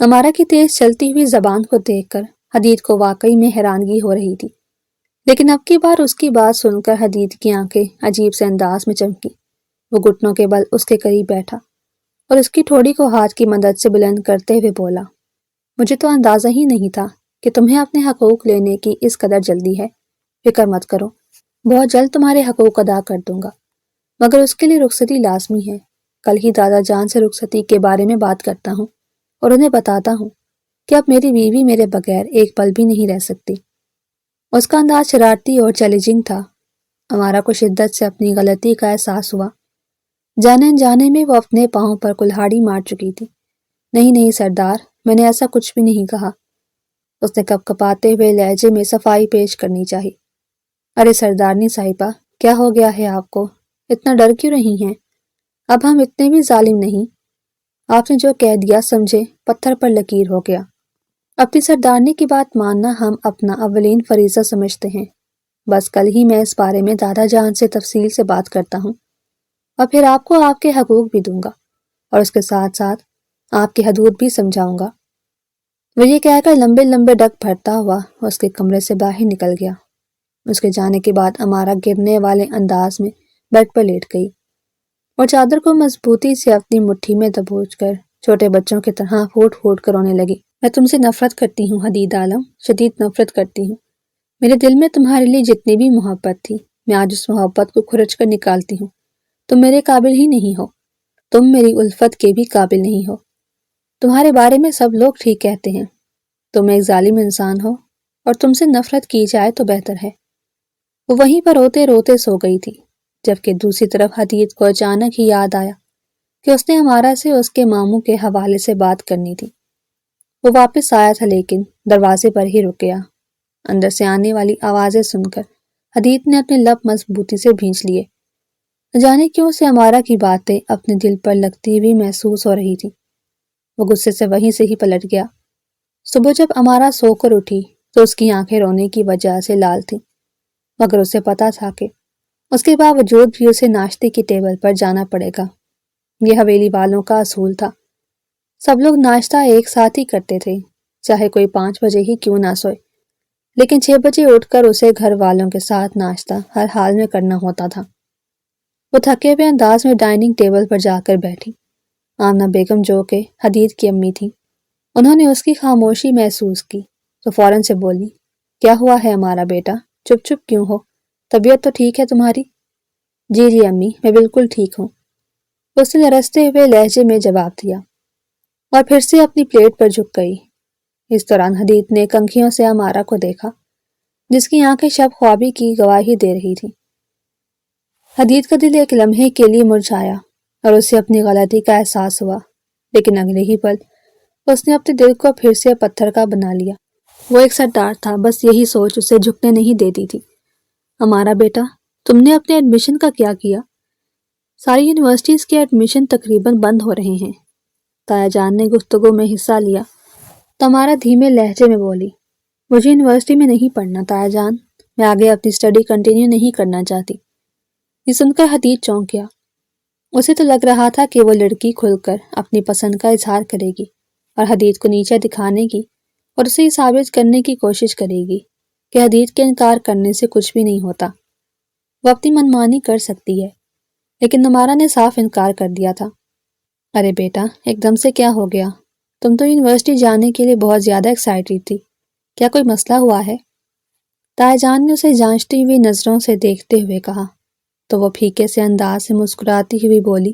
ہمارا کی تیز چلتی ہوئی زبان کو دیکھ کر حدید کو واقعی میں حیرانگی ہو رہی تھی، لیکن اب کی بار اس کی بات سن کر حدید کی آنکھیں عجیب سے انداز میں چمکی۔ وہ گھٹنوں کے بل اس کے قریب بیٹھا اور اس کی ٹھوڑی کو ہاتھ کی مدد سے بلند کرتے ہوئے بولا، مجھے تو اندازہ ہی نہیں تھا کہ تمہیں اپنے حقوق لینے کی اس قدر جلدی ہے۔ فکر مت کرو، بہت جلد تمہارے حقوق ادا کر دوں گا، مگر اس کے لیے رخصتی لازمی ہے۔ کل ہی دادا جان سے رخصتی کے بارے میں بات کرتا ہوں اور انہیں بتاتا ہوں کہ اب میری بیوی میرے بغیر ایک پل بھی نہیں رہ سکتی۔ اس کا انداز شرارتی اور چیلنجنگ تھا۔ ہمارا کو شدت سے اپنی غلطی کا احساس ہوا۔ جانے انجانے میں وہ اپنے پاؤں پر کلہاڑی مار چکی تھی۔ نہیں نہیں سردار، میں نے ایسا کچھ بھی نہیں کہا، اس نے کپ کپاتے ہوئے لہجے میں صفائی پیش کرنی چاہی۔ ارے سردارنی صاحبہ، کیا ہو گیا ہے آپ کو؟ اتنا ڈر کیوں رہی ہیں؟ اب ہم اتنے بھی ظالم نہیں۔ آپ نے جو کہہ دیا سمجھے پتھر پر لکیر ہو گیا۔ اپنی سردارنی کی بات ماننا ہم اپنا اولین فریضہ سمجھتے ہیں۔ بس کل ہی میں اس بارے میں دادا جان سے تفصیل سے بات کرتا ہوں اور پھر آپ کو آپ کے حقوق بھی دوں گا اور اس کے ساتھ ساتھ آپ کی حدود بھی سمجھاؤں گا۔ وہ یہ کہہ کر لمبے لمبے ڈگ بھرتا ہوا اس کے کمرے سے باہر نکل گیا۔ اس کے جانے کے بعد امارا گرنے والے انداز میں بیڈ پر لیٹ گئی اور چادر کو مضبوطی سے اپنی مٹھی میں دبوچ کر چھوٹے بچوں کی طرح پھوٹ پھوٹ کر رونے لگی۔ میں تم سے نفرت کرتی ہوں حدید عالم، شدید نفرت کرتی ہوں۔ میرے دل میں تمہارے لیے جتنی بھی محبت تھی میں آج اس محبت کو کھرچ کر نکالتی ہوں۔ تم میرے قابل ہی نہیں ہو، تم میری الفت کے بھی قابل نہیں ہو۔ تمہارے بارے میں سب لوگ ٹھیک کہتے ہیں، تم ایک ظالم انسان ہو اور تم سے نفرت کی جائے تو بہتر ہے۔ وہ وہیں پر روتے روتے سو گئی تھی، جبکہ دوسری طرف حدید کو اچانک ہی یاد آیا کہ اس نے ہمارا سے اس کے ماموں کے حوالے سے بات کرنی تھی۔ وہ واپس آیا تھا لیکن دروازے پر ہی رک گیا۔ اندر سے آنے والی آوازیں سن کر حدید نے اپنے لب مضبوطی سے بھینچ لیے۔ نہ جانے کیوں سے امارا کی باتیں اپنے دل پر لگتی ہوئی محسوس ہو رہی تھی۔ وہ غصے سے وہیں سے ہی پلٹ گیا۔ صبح جب امارا سو کر اٹھی تو اس کی آنکھیں رونے کی وجہ سے لال تھیں، مگر اسے پتا تھا کہ اس کے باوجود بھی اسے ناشتے کی ٹیبل پر جانا پڑے گا۔ یہ حویلی والوں کا اصول تھا، سب لوگ ناشتہ ایک ساتھ ہی کرتے تھے، چاہے کوئی 5 بجے ہی کیوں نہ سوئے، لیکن 6 بجے اٹھ کر اسے گھر والوں کے ساتھ ناشتہ ہر حال میں کرنا ہوتا تھا۔ وہ تھکے ہوئے انداز میں ڈائننگ ٹیبل پر جا کر بیٹھی۔ آمنہ بیگم جو کہ حدید کی امی تھی، انہوں نے اس کی خاموشی محسوس کی تو فوراً سے بولی، کیا ہوا ہے ہمارا بیٹا؟ چپ چپ کیوں ہو؟ طبیعت تو ٹھیک ہے تمہاری؟ جی جی امی، میں بالکل ٹھیک ہوں، اس نے لرزتے ہوئے لہجے میں جواب دیا اور پھر سے اپنی پلیٹ پر جھک گئی۔ اس دوران حدید نے کنکھیوں سے امارا کو دیکھا جس کی آنکھیں شب خوابی کی گواہی دے رہی تھی۔ حدید کا دل ایک لمحے کے لیے مرجھایا اور اسے اپنی غلطی کا احساس ہوا، لیکن اگلے ہی پل اس نے اپنے دل کو پھر سے پتھر کا بنا لیا۔ وہ ایک سردار تھا، بس یہی سوچ اسے جھکنے نہیں دیتی تھی۔ ہمارا بیٹا، تم نے اپنے ایڈمیشن کا کیا کیا؟ ساری یونیورسٹیز کے ایڈمیشن تقریباً بند ہو رہے ہیں۔ تایا جان نے گفتگو میں حصہ لیا تو ہمارا دھیمے لہجے میں بولی، مجھے یونیورسٹی میں نہیں پڑھنا تایا جان، میں آگے اپنی اسٹڈی کنٹینیو نہیں کرنا چاہتی۔ یہ سن کر حدید چونک گیا۔ اسے تو لگ رہا تھا کہ وہ لڑکی کھل کر اپنی پسند کا اظہار کرے گی اور حدید کو نیچے دکھانے کی اور اسے یہ ثابت کرنے کی کوشش کرے گی کہ حدید کے انکار کرنے سے کچھ بھی نہیں ہوتا، وہ اپنی منمانی کر سکتی ہے، لیکن نمارا نے صاف انکار کر دیا تھا۔ ارے بیٹا، ایک دم سے کیا ہو گیا؟ تم تو یونیورسٹی جانے کے لیے بہت زیادہ ایکسائٹیڈ تھی، کیا کوئی مسئلہ ہوا ہے؟ تایا جان نے اسے جانچتی ہوئی نظروں سے دیکھتے ہوئے کہا تو وہ پھیکے سے انداز سے مسکراتی ہوئی بولی،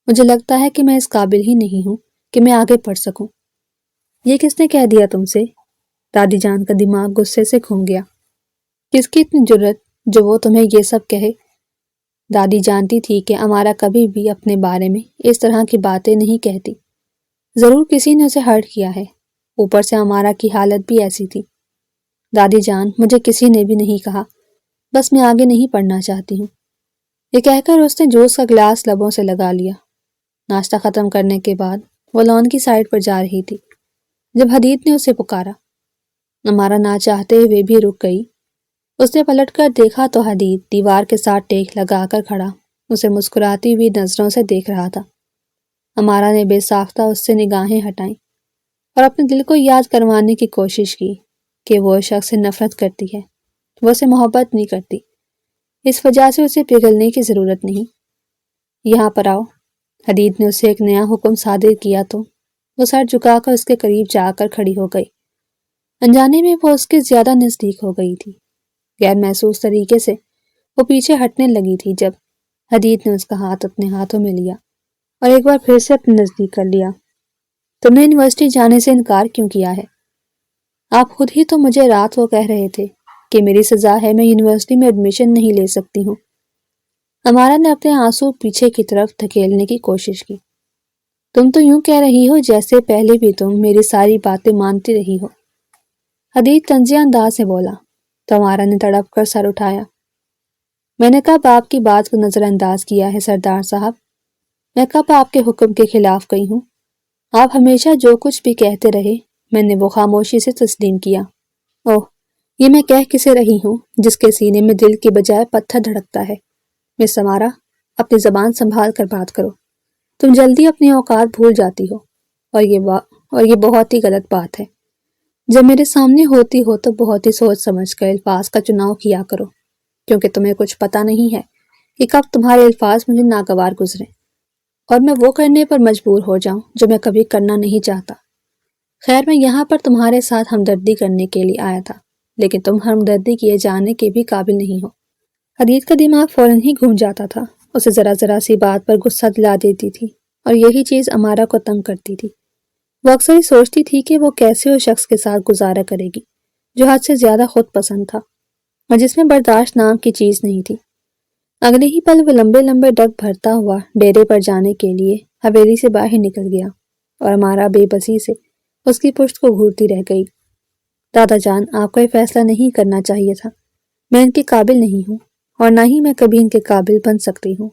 مجھے لگتا ہے کہ میں اس قابل ہی نہیں ہوں کہ میں آگے پڑھ سکوں۔ یہ کس نے کہہ دیا تم سے؟ دادی جان کا دماغ غصے سے گھوم گیا۔ کس کی اتنی جرت جو وہ تمہیں یہ سب کہے؟ دادی جانتی تھی کہ امارا کبھی بھی اپنے بارے میں اس طرح کی باتیں نہیں کہتی، ضرور کسی نے اسے ہرٹ کیا ہے، اوپر سے امارا کی حالت بھی ایسی تھی۔ دادی جان، مجھے کسی نے بھی نہیں کہا، بس میں آگے نہیں پڑھنا چاہتی ہوں۔ یہ کہہ کر اس نے جوس کا گلاس لبوں سے لگا لیا۔ ناشتہ ختم کرنے کے بعد وہ لان کی سائڈ پر جا رہی تھی جب حدید نے اسے پکارا۔ امارا نہ چاہتے ہوئے بھی رک گئی۔ اس نے پلٹ کر دیکھا تو حدید دیوار کے ساتھ ٹیک لگا کر کھڑا اسے مسکراتی ہوئی نظروں سے دیکھ رہا تھا۔ امارا نے بے ساختہ اس سے نگاہیں ہٹائیں اور اپنے دل کو یاد کروانے کی کوشش کی کہ وہ اس شخص سے نفرت کرتی ہے، وہ اسے محبت نہیں کرتی، اس وجہ سے اسے پگھلنے کی ضرورت نہیں۔ یہاں پر آؤ، حدید نے اسے ایک نیا حکم صادر کیا تو وہ سر جھکا کر اس کے قریب جا کر کھڑی ہو گئی۔ انجانے میں وہ اس کے زیادہ نزدیک ہو گئی تھی۔ غیر محسوس طریقے سے وہ پیچھے ہٹنے لگی تھی جب حدید نے اس کا ہاتھ اپنے ہاتھوں میں لیا اور ایک بار پھر سے اپنے نزدیک کر لیا۔ تم نے یونیورسٹی جانے سے انکار کیوں کیا ہے؟ آپ خود ہی تو مجھے رات کو کہہ رہے تھے کہ میری سزا ہے میں یونیورسٹی میں ایڈمیشن نہیں لے سکتی ہوں۔ امارا نے اپنے آنسو پیچھے کی طرف دھکیلنے کی کوشش کی۔ تم تو یوں کہہ رہی ہو جیسے پہلے بھی تم میری ساری باتیں مانتی رہی ہو، حدید طنزیہ انداز سے بولا تو امارا نے تڑپ کر سر اٹھایا۔ میں نے کب آپ کی بات کو نظر انداز کیا ہے سردار صاحب؟ میں کب آپ کے حکم کے خلاف گئی ہوں؟ آپ ہمیشہ جو کچھ بھی کہتے رہے میں نے وہ خاموشی سے تسلیم کیا۔ اوہ، یہ میں کہہ کسے رہی ہوں جس کے سینے میں دل کی بجائے پتھر دھڑکتا ہے؟ مس امارا، اپنی زبان سنبھال کر بات کرو۔ تم جلدی اپنی اوقات بھول جاتی ہو اور یہ بہت ہی غلط بات ہے۔ جب میرے سامنے ہوتی ہو تو بہت ہی سوچ سمجھ کر الفاظ کا چناؤ کیا کرو، کیونکہ تمہیں کچھ پتہ نہیں ہے کہ کب تمہارے الفاظ مجھے ناگوار گزریں اور میں وہ کرنے پر مجبور ہو جاؤں جو میں کبھی کرنا نہیں چاہتا۔ خیر، میں یہاں پر تمہارے ساتھ ہمدردی کرنے کے لیے آیا تھا، لیکن تم ہمدردی کیے جانے کے بھی قابل نہیں ہو۔ حدید کا دماغ فوراً ہی گھوم جاتا تھا، اسے ذرا ذرا سی بات پر غصہ دلا دیتی تھی اور یہی چیز امارا کو تنگ کرتی تھی۔ وہ اکثر ہی سوچتی تھی کہ وہ کیسے اس شخص کے ساتھ گزارا کرے گی جو حد سے زیادہ خود پسند تھا اور جس میں برداشت نام کی چیز نہیں تھی۔ اگلے ہی پل وہ لمبے لمبے ڈگ بھرتا ہوا ڈیرے پر جانے کے لیے حویلی سے باہر نکل گیا اور امارا بے بسی سے اس کی پشت کو گھورتی رہ گئی۔ دادا جان، آپ کو یہ فیصلہ نہیں کرنا چاہیے تھا۔ میں ان کے قابل نہیں ہوں اور نہ ہی میں کبھی ان کے قابل بن سکتی ہوں۔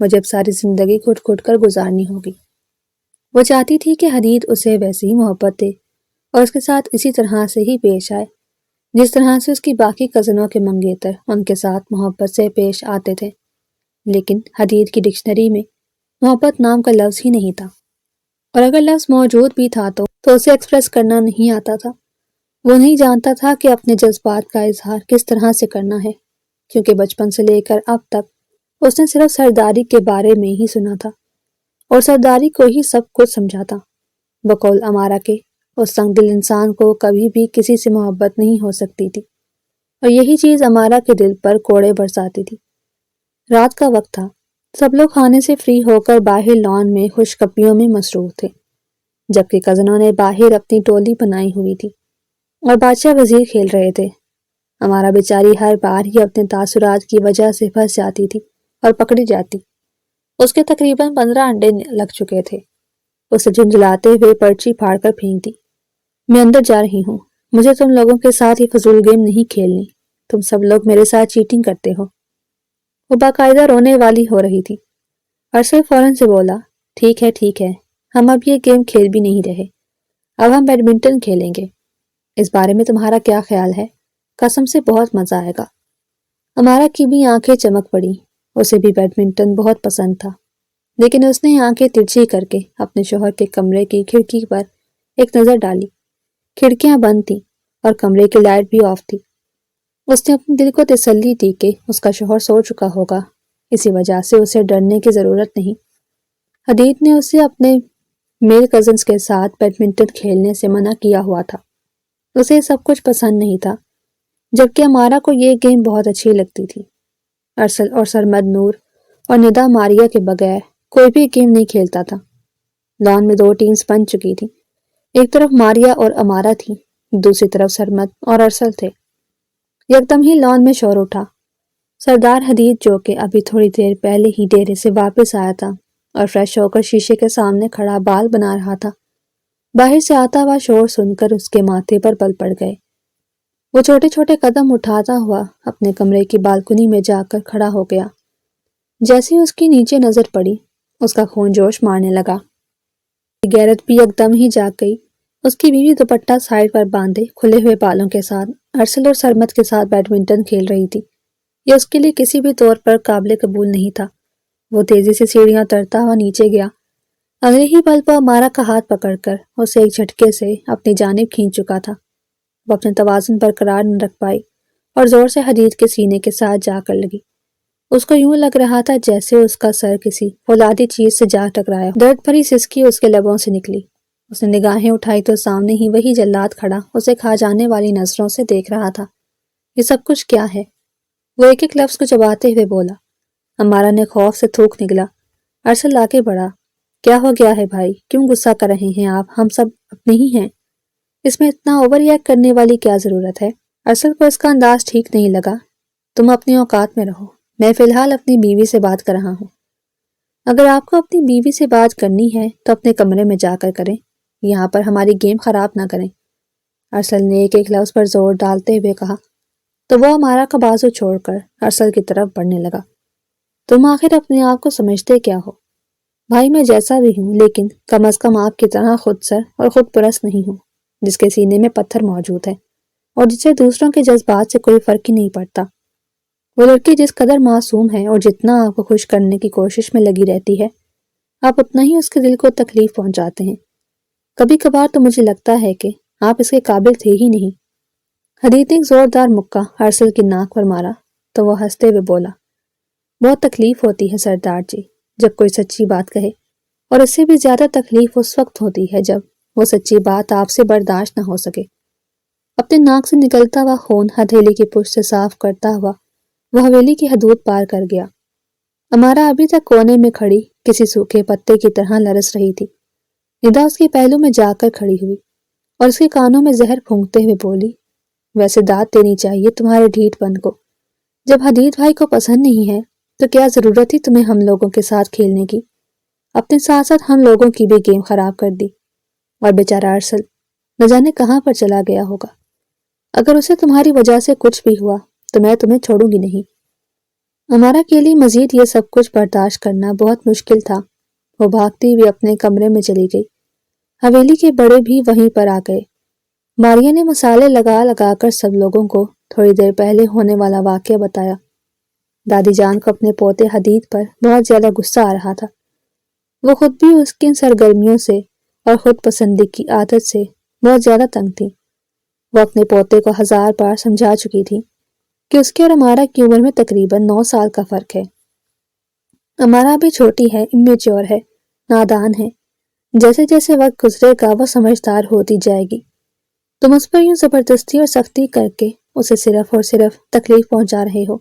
مجھے اب ساری زندگی گھٹ گھٹ کر گزارنی ہوگی۔ وہ چاہتی تھی کہ حدید اسے ویسے ہی محبت دے اور اس کے ساتھ اسی طرح سے ہی پیش آئے جس طرح سے اس کی باقی کزنوں کے منگیتر ان کے ساتھ محبت سے پیش آتے تھے، لیکن حدید کی ڈکشنری میں محبت نام کا لفظ ہی نہیں تھا، اور اگر لفظ موجود بھی تھا تو اسے ایکسپریس کرنا نہیں آتا تھا۔ وہ نہیں جانتا تھا کہ اپنے جذبات کا اظہار کس طرح سے کرنا ہے، کیونکہ بچپن سے لے کر اب تک اس نے صرف سرداری کے بارے میں ہی سنا تھا اور سرداری کو ہی سب کچھ سمجھا تھا۔ بقول امارا کے اس سنگ دل انسان کو کبھی بھی کسی سے محبت نہیں ہو سکتی تھی، اور یہی چیز امارا کے دل پر کوڑے برساتی تھی۔ رات کا وقت تھا، سب لوگ کھانے سے فری ہو کر باہر لان میں خوش کپیوں میں مصروف تھے، جبکہ کزنوں نے باہر اپنی ٹولی بنائی ہوئی تھی اور بادشاہ وزیر کھیل رہے تھے۔ ہمارا بیچاری ہر بار ہی اپنے تاثرات کی وجہ سے پھنس جاتی تھی اور پکڑی جاتی۔ اس کے تقریباً 15 انڈے لگ چکے تھے۔ اسے جھنجھلاتے ہوئے پرچی پھاڑ کر پھینک دی۔ میں اندر جا رہی ہوں، مجھے تم لوگوں کے ساتھ یہ فضول گیم نہیں کھیلنی، تم سب لوگ میرے ساتھ چیٹنگ کرتے ہو۔ وہ باقاعدہ رونے والی ہو رہی تھی۔ ارسل فوراً سے بولا، ٹھیک ہے، ہم اب یہ گیم کھیل بھی نہیں رہے، اب ہم بیڈمنٹن کھیلیں گے۔ اس بارے میں تمہارا کیا خیال ہے؟ قسم سے بہت مزہ آئے گا۔ امارا کی بھی آنکھیں چمک پڑی، اسے بھی بیڈمنٹن بہت پسند تھا، لیکن اس نے آنکھیں ترچھی کر کے اپنے شوہر کے کمرے کی کھڑکی پر ایک نظر ڈالی۔ کھڑکیاں بند تھیں اور کمرے کی لائٹ بھی آف تھی۔ اس نے اپنے دل کو تسلی دی کہ اس کا شوہر سو چکا ہوگا، اسی وجہ سے اسے ڈرنے کی ضرورت نہیں۔ حدید نے اسے اپنے میل کزنز کے ساتھ بیڈمنٹن کھیلنے سے منع کیا ہوا تھا۔ اسے سب کچھ پسند نہیں تھا، جبکہ امارا کو یہ گیم بہت اچھی لگتی تھی۔ ارسل اور سرمد نور اور ندا ماریا کے بغیر کوئی بھی گیم نہیں کھیلتا تھا۔ لان میں 2 ٹیمز بن چکی تھی، ایک طرف ماریا اور امارا تھی، دوسری طرف سرمد اور ارسل تھے۔ یکدم ہی لان میں شور اٹھا۔ سردار حدید، جو کہ ابھی تھوڑی دیر پہلے ہی ڈیرے سے واپس آیا تھا اور فریش ہو کر شیشے کے سامنے کھڑا بال بنا رہا تھا، باہر سے آتا ہوا شور سن کر اس کے ماتھے پر بل پڑ گئے۔ وہ چھوٹے چھوٹے قدم اٹھاتا ہوا اپنے کمرے کی بالکنی میں جا کر کھڑا ہو گیا۔ جیسے اس کی نیچے نظر پڑی اس کا خون جوش مارنے لگا۔ غیرت بھی ایک دم ہی جاگ گئی۔ اس کی بیوی دوپٹہ سائڈ پر باندھے کھلے ہوئے بالوں کے ساتھ ارسل اور سرمد کے ساتھ بیڈمنٹن کھیل رہی تھی۔ یہ اس کے لیے کسی بھی طور پر قابل قبول نہیں تھا۔ وہ تیزی سے سیڑھیاں اترتا ہوا نیچے گیا۔ اگلے ہی پل پر مارا کا ہاتھ پکڑ کر اسے ایک جھٹکے سے اپنی جانب کھینچ چکا تھا۔ وہ اپنے توازن برقرار نہ رکھ پائی اور زور سے حدید کے سینے کے ساتھ جا کر لگی۔ اس کو یوں لگ رہا تھا جیسے اس کا سر کسی فولادی چیز سے جا ٹکرایا۔ درد بھری سسکی اس کے لبوں سے نکلی۔ اس نے نگاہیں اٹھائی تو سامنے ہی وہی جلاد کھڑا اسے کھا جانے والی نظروں سے دیکھ رہا تھا۔ یہ سب کچھ کیا ہے؟ وہ ایک ایک لفظ کو چباتے ہوئے بولا۔ امارا نے خوف سے تھوک نکلا۔ ارسل آگے بڑھا۔ کیا ہو گیا ہے بھائی؟ کیوں غصہ کر رہے ہیں آپ؟ ہم سب اپنے ہی ہیں۔ اس میں اتنا اوور ریئیکٹ کرنے والی کیا ضرورت ہے؟ ارسل کو اس کا انداز ٹھیک نہیں لگا۔ تم اپنی اوقات میں رہو، میں فی الحال اپنی بیوی سے بات کر رہا ہوں۔ اگر آپ کو اپنی بیوی سے بات کرنی ہے تو اپنے کمرے میں جا کر کریں، یہاں پر ہماری گیم خراب نہ کریں۔ ارسل نے ایک ایک لفظ پر زور ڈالتے ہوئے کہا تو وہ امارا کا بازو چھوڑ کر ارسل کی طرف بڑھنے لگا۔ تم آخر اپنے آپ کو سمجھتے کیا ہو؟ بھائی میں جیسا بھی ہوں لیکن کم از کم آپ کی طرح خود سر اور خود پرست نہیں ہوں، جس کے سینے میں پتھر موجود ہے اور جسے دوسروں کے جذبات سے کوئی فرق ہی نہیں پڑتا۔ وہ لڑکی جس قدر معصوم ہے اور جتنا آپ کو خوش کرنے کی کوشش میں لگی رہتی ہے، آپ اتنا ہی اس کے دل کو تکلیف پہنچاتے ہیں۔ کبھی کبھار تو مجھے لگتا ہے کہ آپ اس کے قابل تھے ہی نہیں۔ حدید نے ایک زوردار مکہ ارسل کی ناک پر مارا تو وہ ہنستے ہوئے بولا، بہت تکلیف ہوتی ہے سردار جی جب کوئی سچی بات کہے، اور اس سے بھی زیادہ تکلیف اس وقت ہوتی ہے جب وہ سچی بات آپ سے برداشت نہ ہو سکے۔ اپنے ناک سے نکلتا ہوا خون ہتھیلی کی پشت سے صاف کرتا ہوا وہ حویلی کی حدود پار کر گیا۔ امارا ابھی تک کونے میں کھڑی کسی سوکھے پتے کی طرح لرز رہی تھی۔ ندا اس کے پہلو میں جا کر کھڑی ہوئی اور اس کے کانوں میں زہر پھونکتے ہوئے بولی، ویسے داد دینی چاہیے تمہارے ڈھیٹ پن کو۔ جب حدید بھائی کو پسند نہیں ہے تو کیا ضرورت تھی تمہیں ہم لوگوں کے ساتھ کھیلنے کی؟ اپنے ساتھ ساتھ ہم لوگوں کی بھی گیم خراب کر دی۔ اور بیچارہ ارسل نہ جانے کہاں پر چلا گیا ہوگا۔ اگر اسے تمہاری وجہ سے کچھ بھی ہوا تو میں تمہیں چھوڑوں گی نہیں۔ امارا کے لیے مزید یہ سب کچھ برداشت کرنا بہت مشکل تھا۔ وہ بھاگتی ہوئی اپنے کمرے میں چلی گئی۔ حویلی کے بڑے بھی وہیں پر آ گئے۔ ماریا نے مسالے لگا لگا کر سب لوگوں کو تھوڑی دیر پہلے ہونے والا واقعہ بتایا۔ دادی جان کو اپنے پوتے حدید پر بہت زیادہ غصہ آ رہا تھا۔ وہ خود بھی اس کی سرگرمیوں سے اور خود پسندی کی عادت سے بہت زیادہ تنگ تھی۔ وہ اپنے پوتے کو 1000 بار سمجھا چکی تھی کہ اس کے اور امارا کی عمر میں تقریباً 9 سال کا فرق ہے۔ امارا بھی چھوٹی ہے، امیچور ہے، نادان ہے۔ جیسے جیسے وقت گزرے گا وہ سمجھدار ہوتی جائے گی۔ تم اس پر یوں زبردستی اور سختی کر کے اسے صرف اور صرف تکلیف پہنچا رہے ہو،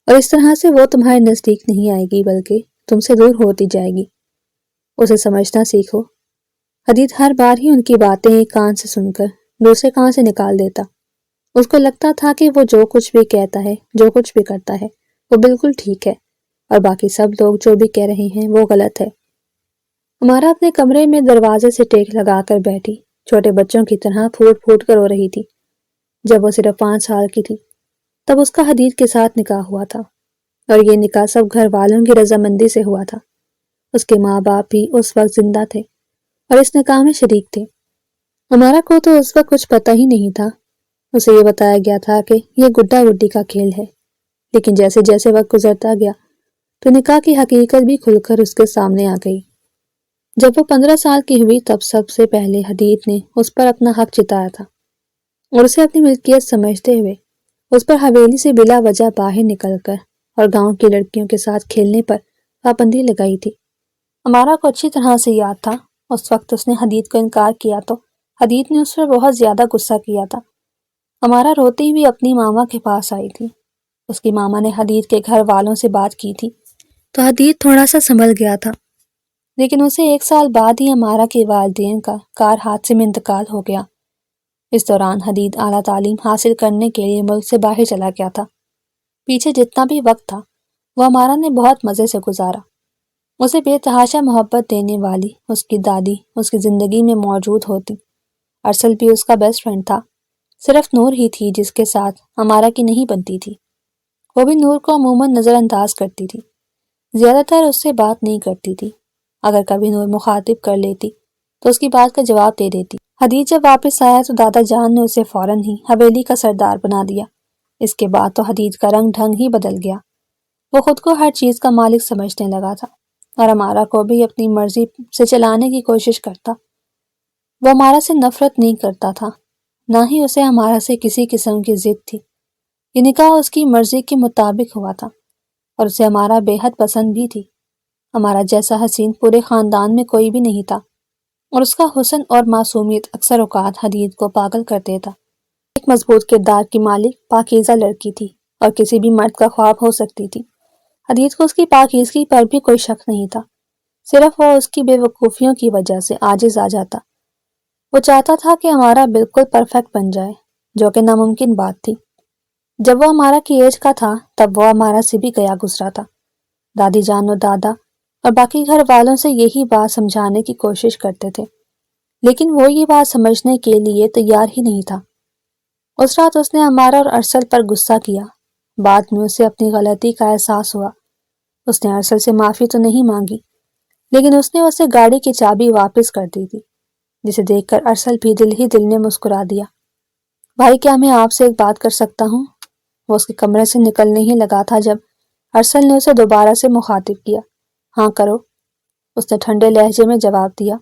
اور اس طرح سے وہ تمہارے نزدیک نہیں آئے گی بلکہ تم سے دور ہوتی جائے گی۔ اسے سمجھنا سیکھو۔ حدید ہر بار ہی ان کی باتیں ایک کان سے سن کر دوسرے کان سے نکال دیتا۔ اس کو لگتا تھا کہ وہ جو کچھ بھی کہتا ہے، جو کچھ بھی کرتا ہے، وہ بالکل ٹھیک ہے، اور باقی سب لوگ جو بھی کہہ رہے ہیں وہ غلط ہے۔ ہمارا اپنے کمرے میں دروازے سے ٹیک لگا کر بیٹھی چھوٹے بچوں کی طرح پھوٹ پھوٹ کر رو رہی تھی۔ جب وہ صرف 5 سال کی تھی تب اس کا حدید کے ساتھ نکاح ہوا تھا، اور یہ نکاح سب گھر والوں کی رضامندی سے ہوا تھا۔ اس کے ماں باپ بھی اس وقت زندہ تھے اور اس نکاح میں شریک تھے۔ ہمارا کو تو اس وقت کچھ پتہ ہی نہیں تھا۔ اسے یہ بتایا گیا تھا کہ یہ گڈا گڈی کا کھیل ہے، لیکن جیسے جیسے وقت گزرتا گیا تو نکاح کی حقیقت بھی کھل کر اس کے سامنے آ گئی۔ جب وہ 15 سال کی ہوئی تب سب سے پہلے حدید نے اس پر اپنا حق جتایا تھا اور اسے اپنی ملکیت سمجھتے ہوئے اس پر حویلی سے بلا وجہ باہر نکل کر اور گاؤں کی لڑکیوں کے ساتھ کھیلنے پر پابندی لگائی تھی۔ ہمارا کو اچھی طرح سے یاد تھا اس وقت اس نے حدید کو انکار کیا تو حدید نے اس پر بہت زیادہ غصہ کیا تھا۔ ہمارا روتی ہوئی اپنی ماما کے پاس آئی تھی۔ اس کی ماما نے حدید کے گھر والوں سے بات کی تھی تو حدید تھوڑا سا سنبھل گیا تھا، لیکن اسے 1 سال بعد ہی ہمارا کے والدین کا کار حادثے میں انتقال ہو گیا۔ اس دوران حدید اعلیٰ تعلیم حاصل کرنے کے لیے ملک سے باہر چلا گیا تھا۔ پیچھے جتنا بھی وقت تھا وہ ہمارا نے بہت مزے سے گزارا۔ اسے بے تحاشا محبت دینے والی اس کی دادی اس کی زندگی میں موجود ہوتی۔ ارسل بھی اس کا بیسٹ فرینڈ تھا، صرف نور ہی تھی جس کے ساتھ ہمارا کی نہیں بنتی تھی۔ وہ بھی نور کو عموماً نظر انداز کرتی تھی۔ زیادہ تر اس سے بات نہیں کرتی تھی، اگر کبھی نور مخاطب کر لیتی تو اس کی بات کا جواب دے دیتی۔ حدیث جب واپس آیا تو دادا جان نے اسے فوراً ہی حویلی کا سردار بنا دیا۔ اس کے بعد تو حدیث کا رنگ ڈھنگ ہی بدل گیا۔ وہ خود کو ہر چیز کا مالک سمجھنے لگا تھا اور ہمارا کو بھی اپنی مرضی سے چلانے کی کوشش کرتا۔ وہ ہمارا سے نفرت نہیں کرتا تھا، نہ ہی اسے ہمارا سے کسی قسم کی ضد تھی۔ یہ نکاح اس کی مرضی کے مطابق ہوا تھا اور اسے ہمارا بے حد پسند بھی تھی۔ ہمارا جیسا حسین پورے خاندان میں کوئی بھی نہیں تھا اور اس کا حسن اور معصومیت اکثر اوقات حدیث کو پاگل کر دیتا۔ ایک مضبوط کردار کی مالک پاکیزہ لڑکی تھی اور کسی بھی مرد کا خواب ہو سکتی تھی۔ حدیث کو اس کی پاکیزگی پر بھی کوئی شک نہیں تھا، صرف وہ اس کی بے وقوفیوں کی وجہ سے عاجز آ جاتا۔ وہ چاہتا تھا کہ ہمارا بالکل پرفیکٹ بن جائے، جو کہ ناممکن بات تھی۔ جب وہ ہمارا کی ایج کا تھا تب وہ ہمارا سے بھی گیا گزرا تھا۔ دادی جان اور دادا اور باقی گھر والوں سے یہی بات سمجھانے کی کوشش کرتے تھے، لیکن وہ یہ بات سمجھنے کے لیے تیار ہی نہیں تھا۔ اس رات اس نے ہمارا اور ارسل پر غصہ کیا۔ بعد میں اسے اپنی غلطی کا احساس ہوا۔ اس نے ارسل سے معافی تو نہیں مانگی، لیکن اس نے اسے گاڑی کی چابی واپس کر دی تھی، جسے دیکھ کر ارسل بھی دل ہی دل میں مسکرا دیا۔ بھائی کیا میں آپ سے ایک بات کر سکتا ہوں؟ وہ اس کے کمرے سے نکلنے ہی لگا تھا جب ارسل نے اسے دوبارہ سے مخاطب کیا۔ ہاں کرو، اس نے ٹھنڈے لہجے میں جواب دیا۔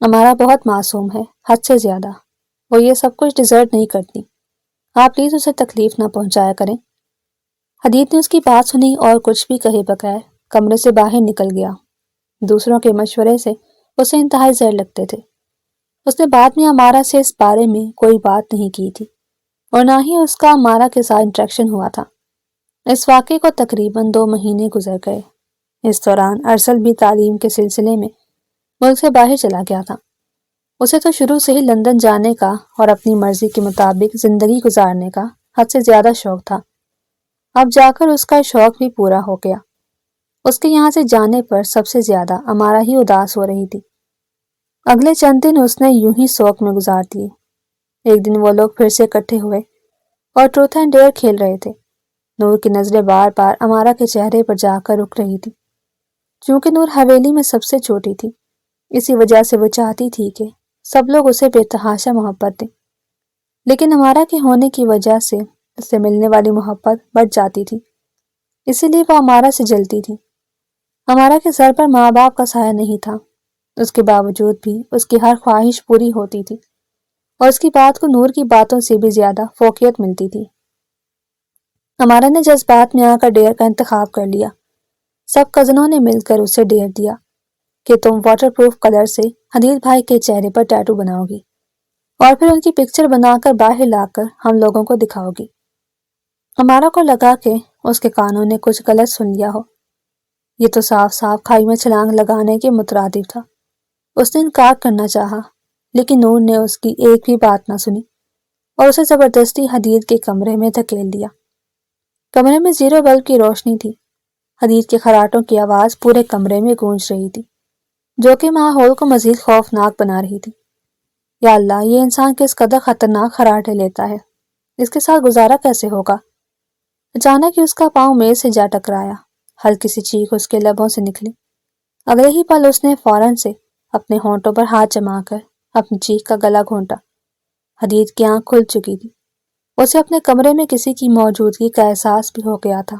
ہمارا بہت معصوم ہے، حد سے زیادہ۔ وہ یہ سب کچھ ڈیزرو نہیں کرتی، آپ پلیز اسے تکلیف نہ پہنچایا کریں۔ حدیث نے اس کی بات سنی اور کچھ بھی کہے بغیر کمرے سے باہر نکل گیا۔ دوسروں کے مشورے سے اسے انتہائی زہر لگتے تھے۔ اس نے بعد میں ہمارا سے اس بارے میں کوئی بات نہیں کی تھی اور نہ ہی اس کا ہمارا کے ساتھ انٹریکشن ہوا تھا۔ اس واقعے کو تقریباً 2 مہینے گزر گئے۔ اس دوران ارسل بھی تعلیم کے سلسلے میں ملک سے باہر چلا گیا تھا۔ اسے تو شروع سے ہی لندن جانے کا اور اپنی مرضی کے مطابق زندگی گزارنے کا حد سے زیادہ شوق تھا۔ اب جا کر اس کا شوق بھی پورا ہو گیا۔ اس کے یہاں سے جانے پر سب سے زیادہ ہمارا ہی اداس ہو رہی تھی۔ اگلے چند دن اس نے یوں ہی شوق میں گزار دیے۔ ایک دن وہ لوگ پھر سے اکٹھے ہوئے اور ٹروتھ اینڈ ڈیئر کھیل رہے تھے۔ نور کی نظریں بار بار ہمارا کے چہرے پر جا کر رک رہی تھی۔ چونکہ نور حویلی میں سب سے چھوٹی تھی، اسی وجہ سے وہ چاہتی تھی کہ سب لوگ اسے بے تحاشا محبت دیں، لیکن ہمارا کے ہونے کی وجہ سے اس سے ملنے والی محبت بڑھ جاتی تھی، اسی لیے وہ ہمارا سے جلتی تھی۔ ہمارا کے سر پر ماں باپ کا سایہ نہیں تھا، اس کے باوجود بھی اس کی ہر خواہش پوری ہوتی تھی اور اس کی بات کو نور کی باتوں سے بھی زیادہ فوقیت ملتی تھی۔ ہمارا نے جذبات میں آ کر ڈیئر کا انتخاب کر لیا۔ سب کزنوں نے مل کر اسے ڈیئر دیا کہ تم واٹر پروف کلر سے حدیث بھائی کے چہرے پر ٹیٹو بناؤ گی اور پھر ان کی پکچر بنا کر باہر لا کر ہم لوگوں کو دکھاؤ گی۔ ہمارا کو لگا کہ اس کے کانوں نے کچھ غلط سن لیا ہو۔ یہ تو صاف صاف کھائی میں چھلانگ لگانے کے مترادف تھا۔ اس نے انکار کرنا چاہا، لیکن نور نے اس کی ایک بھی بات نہ سنی اور اسے زبردستی حدیث کے کمرے میں دھکیل دیا۔ کمرے میں 0 بلب کی روشنی تھی۔ حدیث کے خراٹوں کی آواز پورے کمرے میں گونج رہی تھی، جو کہ ماحول کو مزید خوفناک بنا رہی تھی۔ یا اللہ، یہ انسان کس قدر خطرناک خراٹے لیتا ہے، اس کے ساتھ گزارا کیسے ہوگا؟ اچانک ہی اس کا پاؤں میز سے جا ٹکرایا، ہلکی سی چیخ اس کے لبوں سے نکلی۔ اگلے ہی پل اس نے فوراً سے اپنے ہونٹوں پر ہاتھ جما کر اپنی چیخ کا گلا گھونٹا۔ حدیث کی آنکھ کھل چکی تھی۔ اسے اپنے کمرے میں کسی کی موجودگی کا احساس بھی ہو گیا تھا،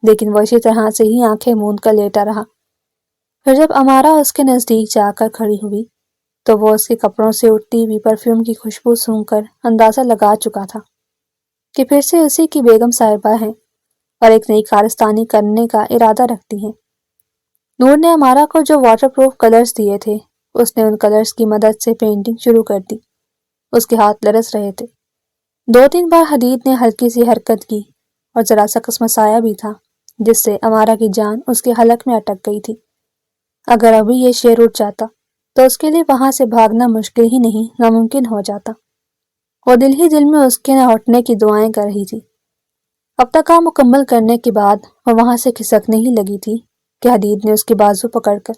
لیکن وہ اسی طرح سے ہی آنکھیں موند کر لیٹا رہا۔ پھر جب امارا اس کے نزدیک جا کر کھڑی ہوئی تو وہ اس کے کپڑوں سے اٹھتی ہوئی پرفیوم کی خوشبو سونگھ کر اندازہ لگا چکا تھا کہ پھر سے اسی کی بیگم صاحبہ ہیں اور ایک نئی کارستانی کرنے کا ارادہ رکھتی ہیں۔ نور نے امارا کو جو واٹر پروف کلرز دیے تھے، اس نے ان کلرز کی مدد سے پینٹنگ شروع کر دی۔ اس کے ہاتھ لرز رہے تھے۔ 2-3 بار حدیث نے ہلکی سی حرکت کی اور ذرا سا کسمسایا بھی تھا، جس سے امارا کی جان اس کے حلق میں اٹک گئی تھی۔ اگر ابھی یہ شیر اٹھ جاتا تو اس کے لیے وہاں سے بھاگنا مشکل ہی نہیں، ناممکن ہو جاتا۔ وہ دل ہی دل میں اس کے نہ اٹھنے کی دعائیں کر رہی تھی۔ اب تک کام مکمل کرنے کے بعد وہ وہاں سے کھسکنے ہی لگی تھی کہ حدیث نے اس کی بازو پکڑ کر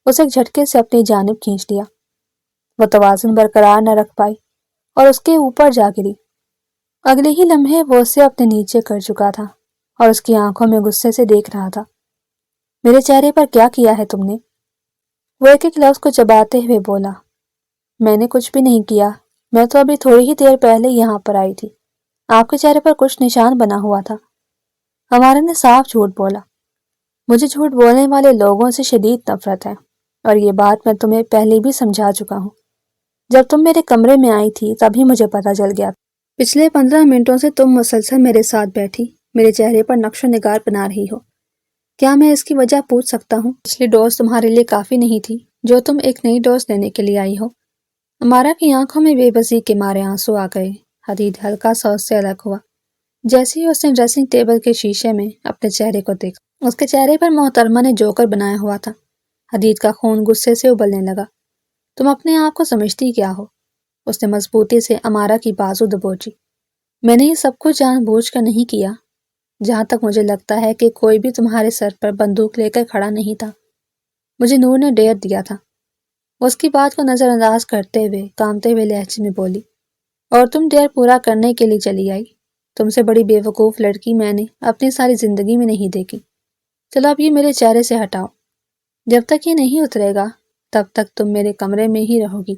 اسے ایک جھٹکے سے اپنی جانب کھینچ لیا۔ وہ توازن برقرار نہ رکھ پائی اور اس کے اوپر جا گری۔ اگلے ہی لمحے وہ اسے اپنے نیچے کر چکا تھا اور اس کی آنکھوں میں غصے سے دیکھ رہا تھا۔ میرے چہرے پر کیا کیا ہے تم نے؟ وہ ایک ایک لفظ کو چباتے ہوئے بولا۔ میں نے کچھ بھی نہیں کیا، میں تو ابھی تھوڑی ہی دیر پہلے یہاں پر آئی تھی، آپ کے چہرے پر کچھ نشان بنا ہوا تھا۔ ہمارا نے صاف جھوٹ بولا۔ مجھے جھوٹ بولنے والے لوگوں سے شدید نفرت ہے، اور یہ بات میں تمہیں پہلے بھی سمجھا چکا ہوں۔ جب تم میرے کمرے میں آئی تھی تبھی مجھے پتہ چل گیا۔ پچھلے 15 منٹوں سے تم مسلسل میرے ساتھ بیٹھی میرے چہرے پر نقش و نگار بنا رہی ہو۔ کیا میں اس کی وجہ پوچھ سکتا ہوں؟ پچھلی ڈوز تمہارے لیے کافی نہیں تھی جو تم ایک نئی ڈوز لینے کے لیے آئی ہو۔ ہمارا کی آنکھوں میں بے بسی کے مارے آنسو آ گئے۔ حدید ہلکا سا اس سے الگ ہوا۔ جیسے ہی اس نے ڈریسنگ ٹیبل کے شیشے میں اپنے چہرے کو دیکھا، اس کے چہرے پر محترمہ نے جوکر بنایا ہوا تھا۔ حدید کا خون غصے سے ابلنے لگا۔ تم اپنے آپ کو سمجھتی کیا ہو؟ اس نے مضبوطی سے امارا کی بازو دبوچی۔ میں نے یہ سب کچھ جان بوجھ کر نہیں کیا۔ جہاں تک مجھے لگتا ہے کہ کوئی بھی تمہارے سر پر بندوق لے کر کھڑا نہیں تھا۔ مجھے نور نے ڈیر دیا تھا۔ وہ اس کی بات کو نظر انداز کرتے ہوئے کانپتے ہوئے لہجے میں بولی، اور تم ڈیر پورا کرنے کے لیے چلی آئی۔ تم سے بڑی بے وقوف لڑکی میں نے اپنی ساری زندگی میں نہیں دیکھی۔ چلو اب یہ میرے چہرے سے ہٹاؤ۔ جب تک یہ نہیں اترے گا تب تک تم میرے کمرے میں ہی رہو گی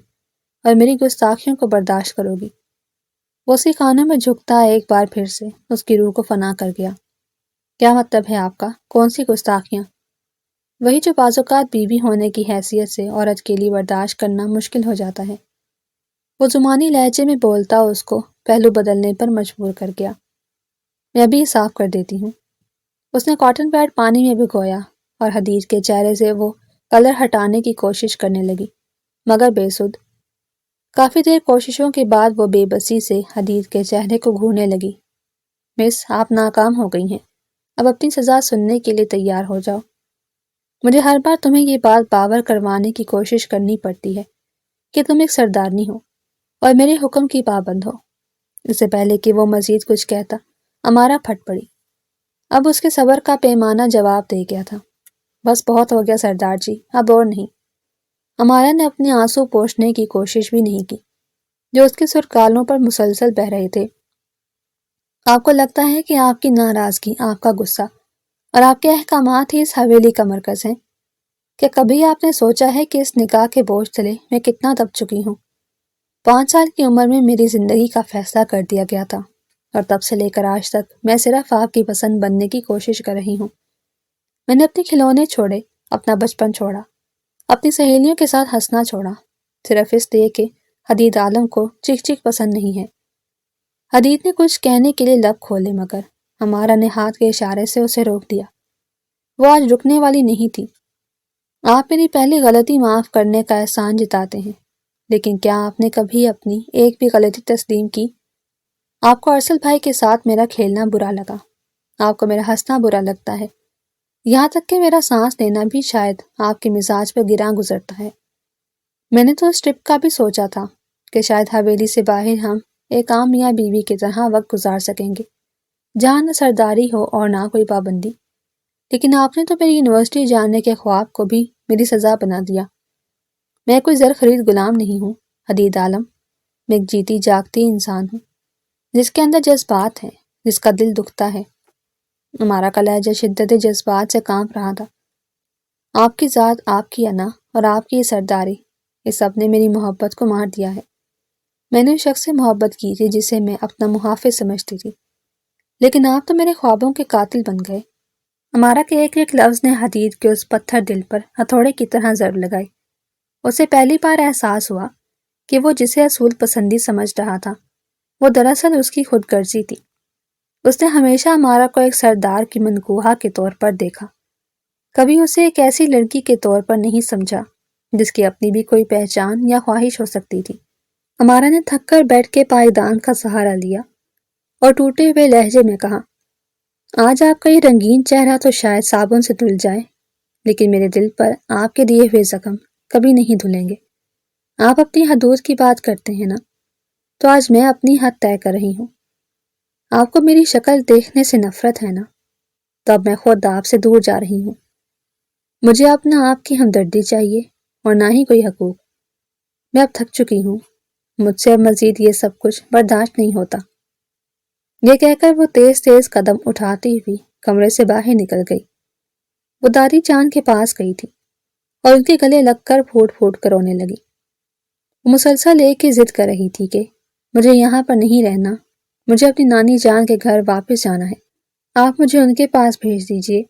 اور میری گستاخیوں کو برداشت کرو گی۔ وہ اسی کانوں میں جھکتا ایک بار پھر سے اس کی روح کو فنا کر گیا۔ کیا مطلب ہے آپ کا؟ کون سی گستاخیاں؟ وہی جو بعض اوقات بیوی ہونے کی حیثیت سے عورت کے لیے برداشت کرنا مشکل ہو جاتا ہے۔ وہ زمانی لہجے میں بولتا اس کو پہلو بدلنے پر مجبور کر گیا۔ میں ابھی صاف کر دیتی ہوں۔ اس نے کاٹن پیڈ پانی میں بھگویا اور حدید کے چہرے سے وہ کلر ہٹانے کی کوشش کرنے لگی، مگر بے سود۔ کافی دیر کوششوں کے بعد وہ بے بسی سے حدید کے چہرے کو گھورنے لگی۔ مس، آپ ناکام ہو گئی ہیں، اب اپنی سزا سننے کے لیے تیار ہو جاؤ۔ مجھے ہر بار تمہیں یہ بات باور کروانے کی کوشش کرنی پڑتی ہے کہ تم ایک سردارنی ہو اور میرے حکم کی پابند ہو۔ اس سے پہلے کہ وہ مزید کچھ کہتا، امارا پھٹ پڑی۔ اب اس کے صبر کا پیمانہ جواب دے گیا تھا۔ بس بہت ہو گیا سردار جی، اب اور نہیں۔ امارا نے اپنے آنسو پوچھنے کی کوشش بھی نہیں کی جو اس کے سرکالوں پر مسلسل بہہ رہے تھے۔ آپ کو لگتا ہے کہ آپ کی ناراضگی، آپ کا غصہ اور آپ کے احکامات ہی اس حویلی کا مرکز ہیں؟ کیا کبھی آپ نے سوچا ہے کہ اس نکاح کے بوجھ تلے میں کتنا دب چکی ہوں؟ 5 سال کی عمر میں میری زندگی کا فیصلہ کر دیا گیا تھا، اور تب سے لے کر آج تک میں صرف آپ کی پسند بننے کی کوشش کر رہی ہوں۔ میں نے اپنے کھلونے چھوڑے، اپنا بچپن چھوڑا، اپنی سہیلیوں کے ساتھ ہنسنا چھوڑا، صرف اس لیے کہ حدید عالم کو چیخ چیخ پسند نہیں ہے۔ حدید نے کچھ کہنے کے لیے لب کھولے مگر ہمارا نے ہاتھ کے اشارے سے اسے روک دیا۔ وہ آج رکنے والی نہیں تھی۔ آپ میری پہلی غلطی معاف کرنے کا احسان جتاتے ہیں، لیکن کیا آپ نے کبھی اپنی ایک بھی غلطی تسلیم کی؟ آپ کو ارسل بھائی کے ساتھ میرا کھیلنا برا لگا، آپ کو میرا ہنسنا برا لگتا ہے، یہاں تک کہ میرا سانس لینا بھی شاید آپ کے مزاج پر گراں گزرتا ہے۔ میں نے تو اس ٹرپ کا بھی سوچا تھا کہ شاید حویلی سے باہر ہم ایک عام میاں بیوی کی طرح وقت گزار سکیں گے، جہاں نہ سرداری ہو اور نہ کوئی پابندی، لیکن آپ نے تو میری یونیورسٹی جانے کے خواب کو بھی میری سزا بنا دیا۔ میں کوئی زر خرید غلام نہیں ہوں حدید عالم، میں ایک جیتی جاگتی انسان ہوں جس کے اندر جذبات ہیں، جس کا دل دکھتا ہے۔ ہمارا کا لہجہ شدت جذبات سے کانپ رہا تھا۔ آپ کی ذات، آپ کی انا اور آپ کی سرداری، یہ سب نے میری محبت کو مار دیا ہے۔ میں نے اس شخص سے محبت کی تھی جسے میں اپنا محافظ سمجھتی تھی، لیکن آپ تو میرے خوابوں کے قاتل بن گئے۔ ہمارا کے ایک ایک لفظ نے حدید کے اس پتھر دل پر ہتھوڑے کی طرح ضرب لگائی۔ اسے پہلی بار احساس ہوا کہ وہ جسے اصول پسندی سمجھ رہا تھا وہ دراصل اس کی خود غرضی تھی۔ اس نے ہمیشہ ہمارا کو ایک سردار کی منقوہہ کے طور پر دیکھا، کبھی اسے ایک ایسی لڑکی کے طور پر نہیں سمجھا جس کی اپنی بھی کوئی پہچان یا خواہش ہو سکتی تھی۔ ہمارا نے تھک کر بیٹھ کے پائیدان کا سہارا لیا اور ٹوٹے ہوئے لہجے میں کہا، آج آپ کا یہ رنگین چہرہ تو شاید صابن سے دھل جائے، لیکن میرے دل پر آپ کے دیے ہوئے زخم کبھی نہیں دھلیں گے۔ آپ اپنی حدود کی بات کرتے ہیں نا، تو آج میں اپنی حد طے کر رہی ہوں۔ آپ کو میری شکل دیکھنے سے نفرت ہے نا، تو اب میں خود آپ سے دور جا رہی ہوں۔ مجھے اپنا آپ کی ہمدردی چاہیے اور نہ ہی کوئی حقوق۔ میں اب تھک چکی ہوں، مجھ سے اب مزید یہ سب کچھ برداشت نہیں ہوتا۔ یہ کہہ کر وہ تیز تیز قدم اٹھاتی ہوئی کمرے سے باہر نکل گئی۔ وہ دادی جان کے پاس گئی تھی اور ان کے گلے لگ کر پھوٹ پھوٹ کر رونے لگی۔ وہ مسلسل ایک ہی ضد کر رہی تھی کہ مجھے یہاں پر نہیں رہنا، مجھے اپنی نانی جان کے گھر واپس جانا ہے، آپ مجھے ان کے پاس بھیج دیجیے۔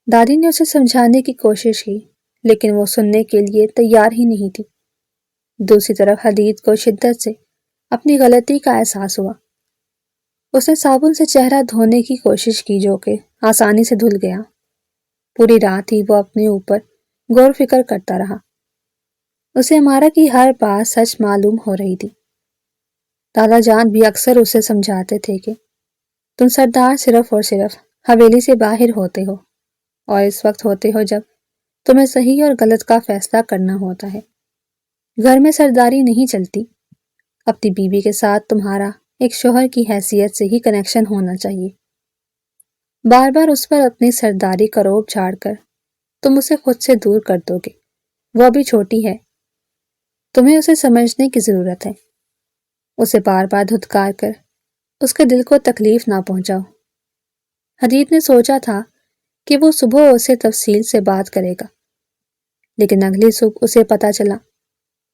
دادی نے اسے سمجھانے کی کوشش کی لیکن وہ سننے کے لیے تیار ہی نہیں تھی۔ دوسری طرف حدید کو شدت سے اپنی غلطی کا احساس ہوا۔ اس نے صابن سے چہرہ دھونے کی کوشش کی جو کہ آسانی سے دھل گیا۔ پوری رات ہی وہ اپنے اوپر غور فکر کرتا رہا۔ اسے امارہ کی ہر بات سچ معلوم ہو رہی تھی۔ دادا جان بھی اکثر اسے سمجھاتے تھے کہ تم سردار صرف اور صرف حویلی سے باہر ہوتے ہو اور اس وقت ہوتے ہو جب تمہیں صحیح اور غلط کا فیصلہ کرنا ہوتا ہے۔ گھر میں سرداری نہیں چلتی، اپنی بیوی کے ساتھ تمہارا ایک شوہر کی حیثیت سے ہی کنیکشن ہونا چاہیے۔ بار بار اس پر اپنی سرداری کا روب جھاڑ کر تم اسے خود سے دور کر دو گے۔ وہ ابھی چھوٹی ہے، تمہیں اسے سمجھنے کی ضرورت ہے۔ اسے بار بار دھتکار کر اس کے دل کو تکلیف نہ پہنچاؤ۔ حدید نے سوچا تھا کہ وہ صبح اسے تفصیل سے بات کرے گا، لیکن اگلی صبح اسے پتہ چلا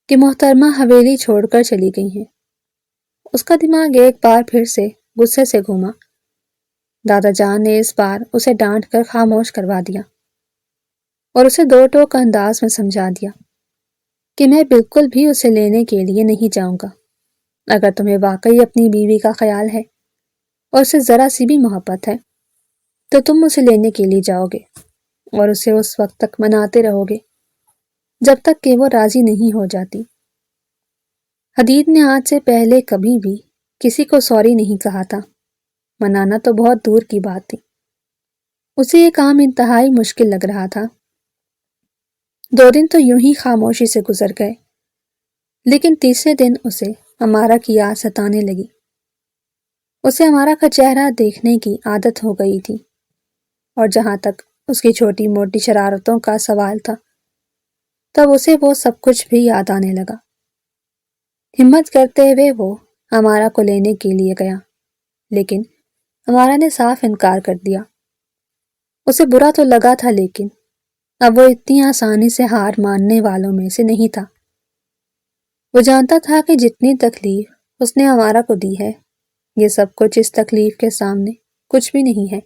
کہ محترمہ حویلی چھوڑ کر چلی گئی ہیں۔ اس کا دماغ ایک بار پھر سے غصے سے گھوما۔ دادا جان نے اس بار اسے ڈانٹ کر خاموش کروا دیا اور اسے دو ٹوک انداز میں سمجھا دیا کہ میں بالکل بھی اسے لینے کے لیے نہیں جاؤں گا۔ اگر تمہیں واقعی اپنی بیوی کا خیال ہے اور اسے ذرا سی بھی محبت ہے تو تم اسے لینے کے لیے جاؤ گے اور اسے اس وقت تک مناتے رہو گے جب تک کہ وہ راضی نہیں ہو جاتی۔ حدید نے آج سے پہلے کبھی بھی کسی کو سوری نہیں کہا تھا، منانا تو بہت دور کی بات تھی۔ اسے یہ کام انتہائی مشکل لگ رہا تھا۔ 2 دن تو یوں ہی خاموشی سے گزر گئے، لیکن تیسرے دن اسے امارہ کی یاد ستانے لگی۔ اسے امارہ کا چہرہ دیکھنے کی عادت ہو گئی تھی، اور جہاں تک اس کی چھوٹی موٹی شرارتوں کا سوال تھا تب اسے وہ سب کچھ بھی یاد آنے لگا۔ ہمت کرتے ہوئے وہ امارہ کو لینے کے لیے گیا، لیکن امارہ نے صاف انکار کر دیا۔ اسے برا تو لگا تھا لیکن اب وہ اتنی آسانی سے ہار ماننے والوں میں سے نہیں تھا۔ وہ جانتا تھا کہ جتنی تکلیف اس نے امارہ کو دی ہے یہ سب کچھ اس تکلیف کے سامنے کچھ بھی نہیں ہے۔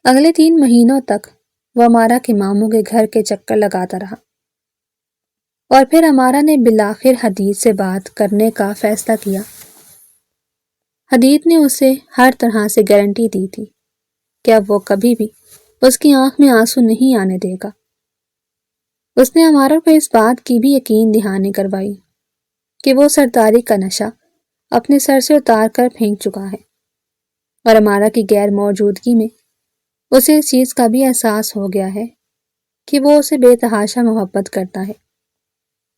اگلے 3 مہینوں تک وہ امارہ کے ماموں کے گھر کے چکر لگاتا رہا، اور پھر امارہ نے بالآخر حدید سے بات کرنے کا فیصلہ کیا۔ حدید نے اسے ہر طرح سے گارنٹی دی تھی کہ اب وہ کبھی بھی اس کی آنکھ میں آنسو نہیں آنے دے گا۔ اس نے امارہ کو اس بات کی بھی یقین دہانی کروائی کہ وہ سرداری کا نشہ اپنے سر سے اتار کر پھینک چکا ہے، اور امارہ کی غیر موجودگی میں اسے اس چیز کا بھی احساس ہو گیا ہے کہ وہ اسے بے تحاشا محبت کرتا ہے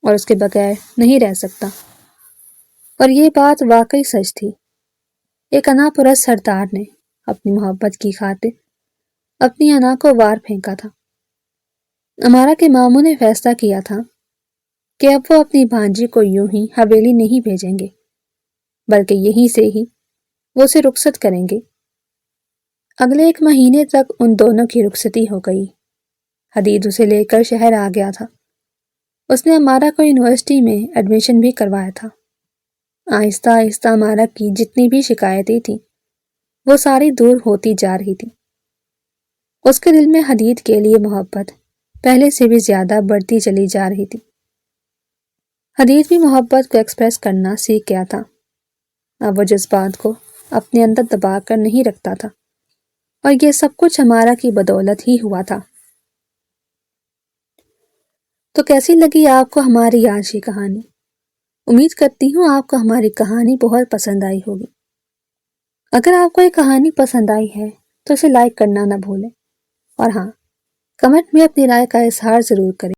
اور اس کے بغیر نہیں رہ سکتا۔ اور یہ بات واقعی سچ تھی۔ ایک انا پرست سردار نے اپنی محبت کی خاطر اپنی انا کو وار پھینکا تھا۔ امارہ کے ماموں نے فیصلہ کیا تھا کہ اب وہ اپنی بھانجی کو یوں ہی حویلی نہیں بھیجیں گے، بلکہ یہیں سے ہی وہ اسے رخصت کریں گے۔ اگلے 1 مہینے تک ان دونوں کی رخصتی ہو گئی۔ حدید اسے لے کر شہر آ گیا تھا۔ اس نے امارہ کو یونیورسٹی میں ایڈمیشن بھی کروایا تھا۔ آہستہ آہستہ امارہ کی جتنی بھی شکایتیں تھیں وہ ساری دور ہوتی جا رہی تھی۔ اس کے دل میں حدید کے لیے محبت پہلے سے بھی زیادہ بڑھتی چلی جا رہی تھی۔ حدید بھی محبت کو ایکسپریس کرنا سیکھ گیا تھا۔ اب وہ جذبات کو اپنے اندر دبا کر نہیں رکھتا تھا، اور یہ سب کچھ امارہ کی بدولت ہی ہوا تھا۔ تو کیسی لگی آپ کو ہماری آج کی کہانی؟ امید کرتی ہوں آپ کو ہماری کہانی بہت پسند آئی ہوگی۔ اگر آپ کو یہ کہانی پسند آئی ہے تو اسے لائک کرنا نہ بھولیں، اور ہاں، کمنٹ میں اپنی رائے کا اظہار ضرور کریں۔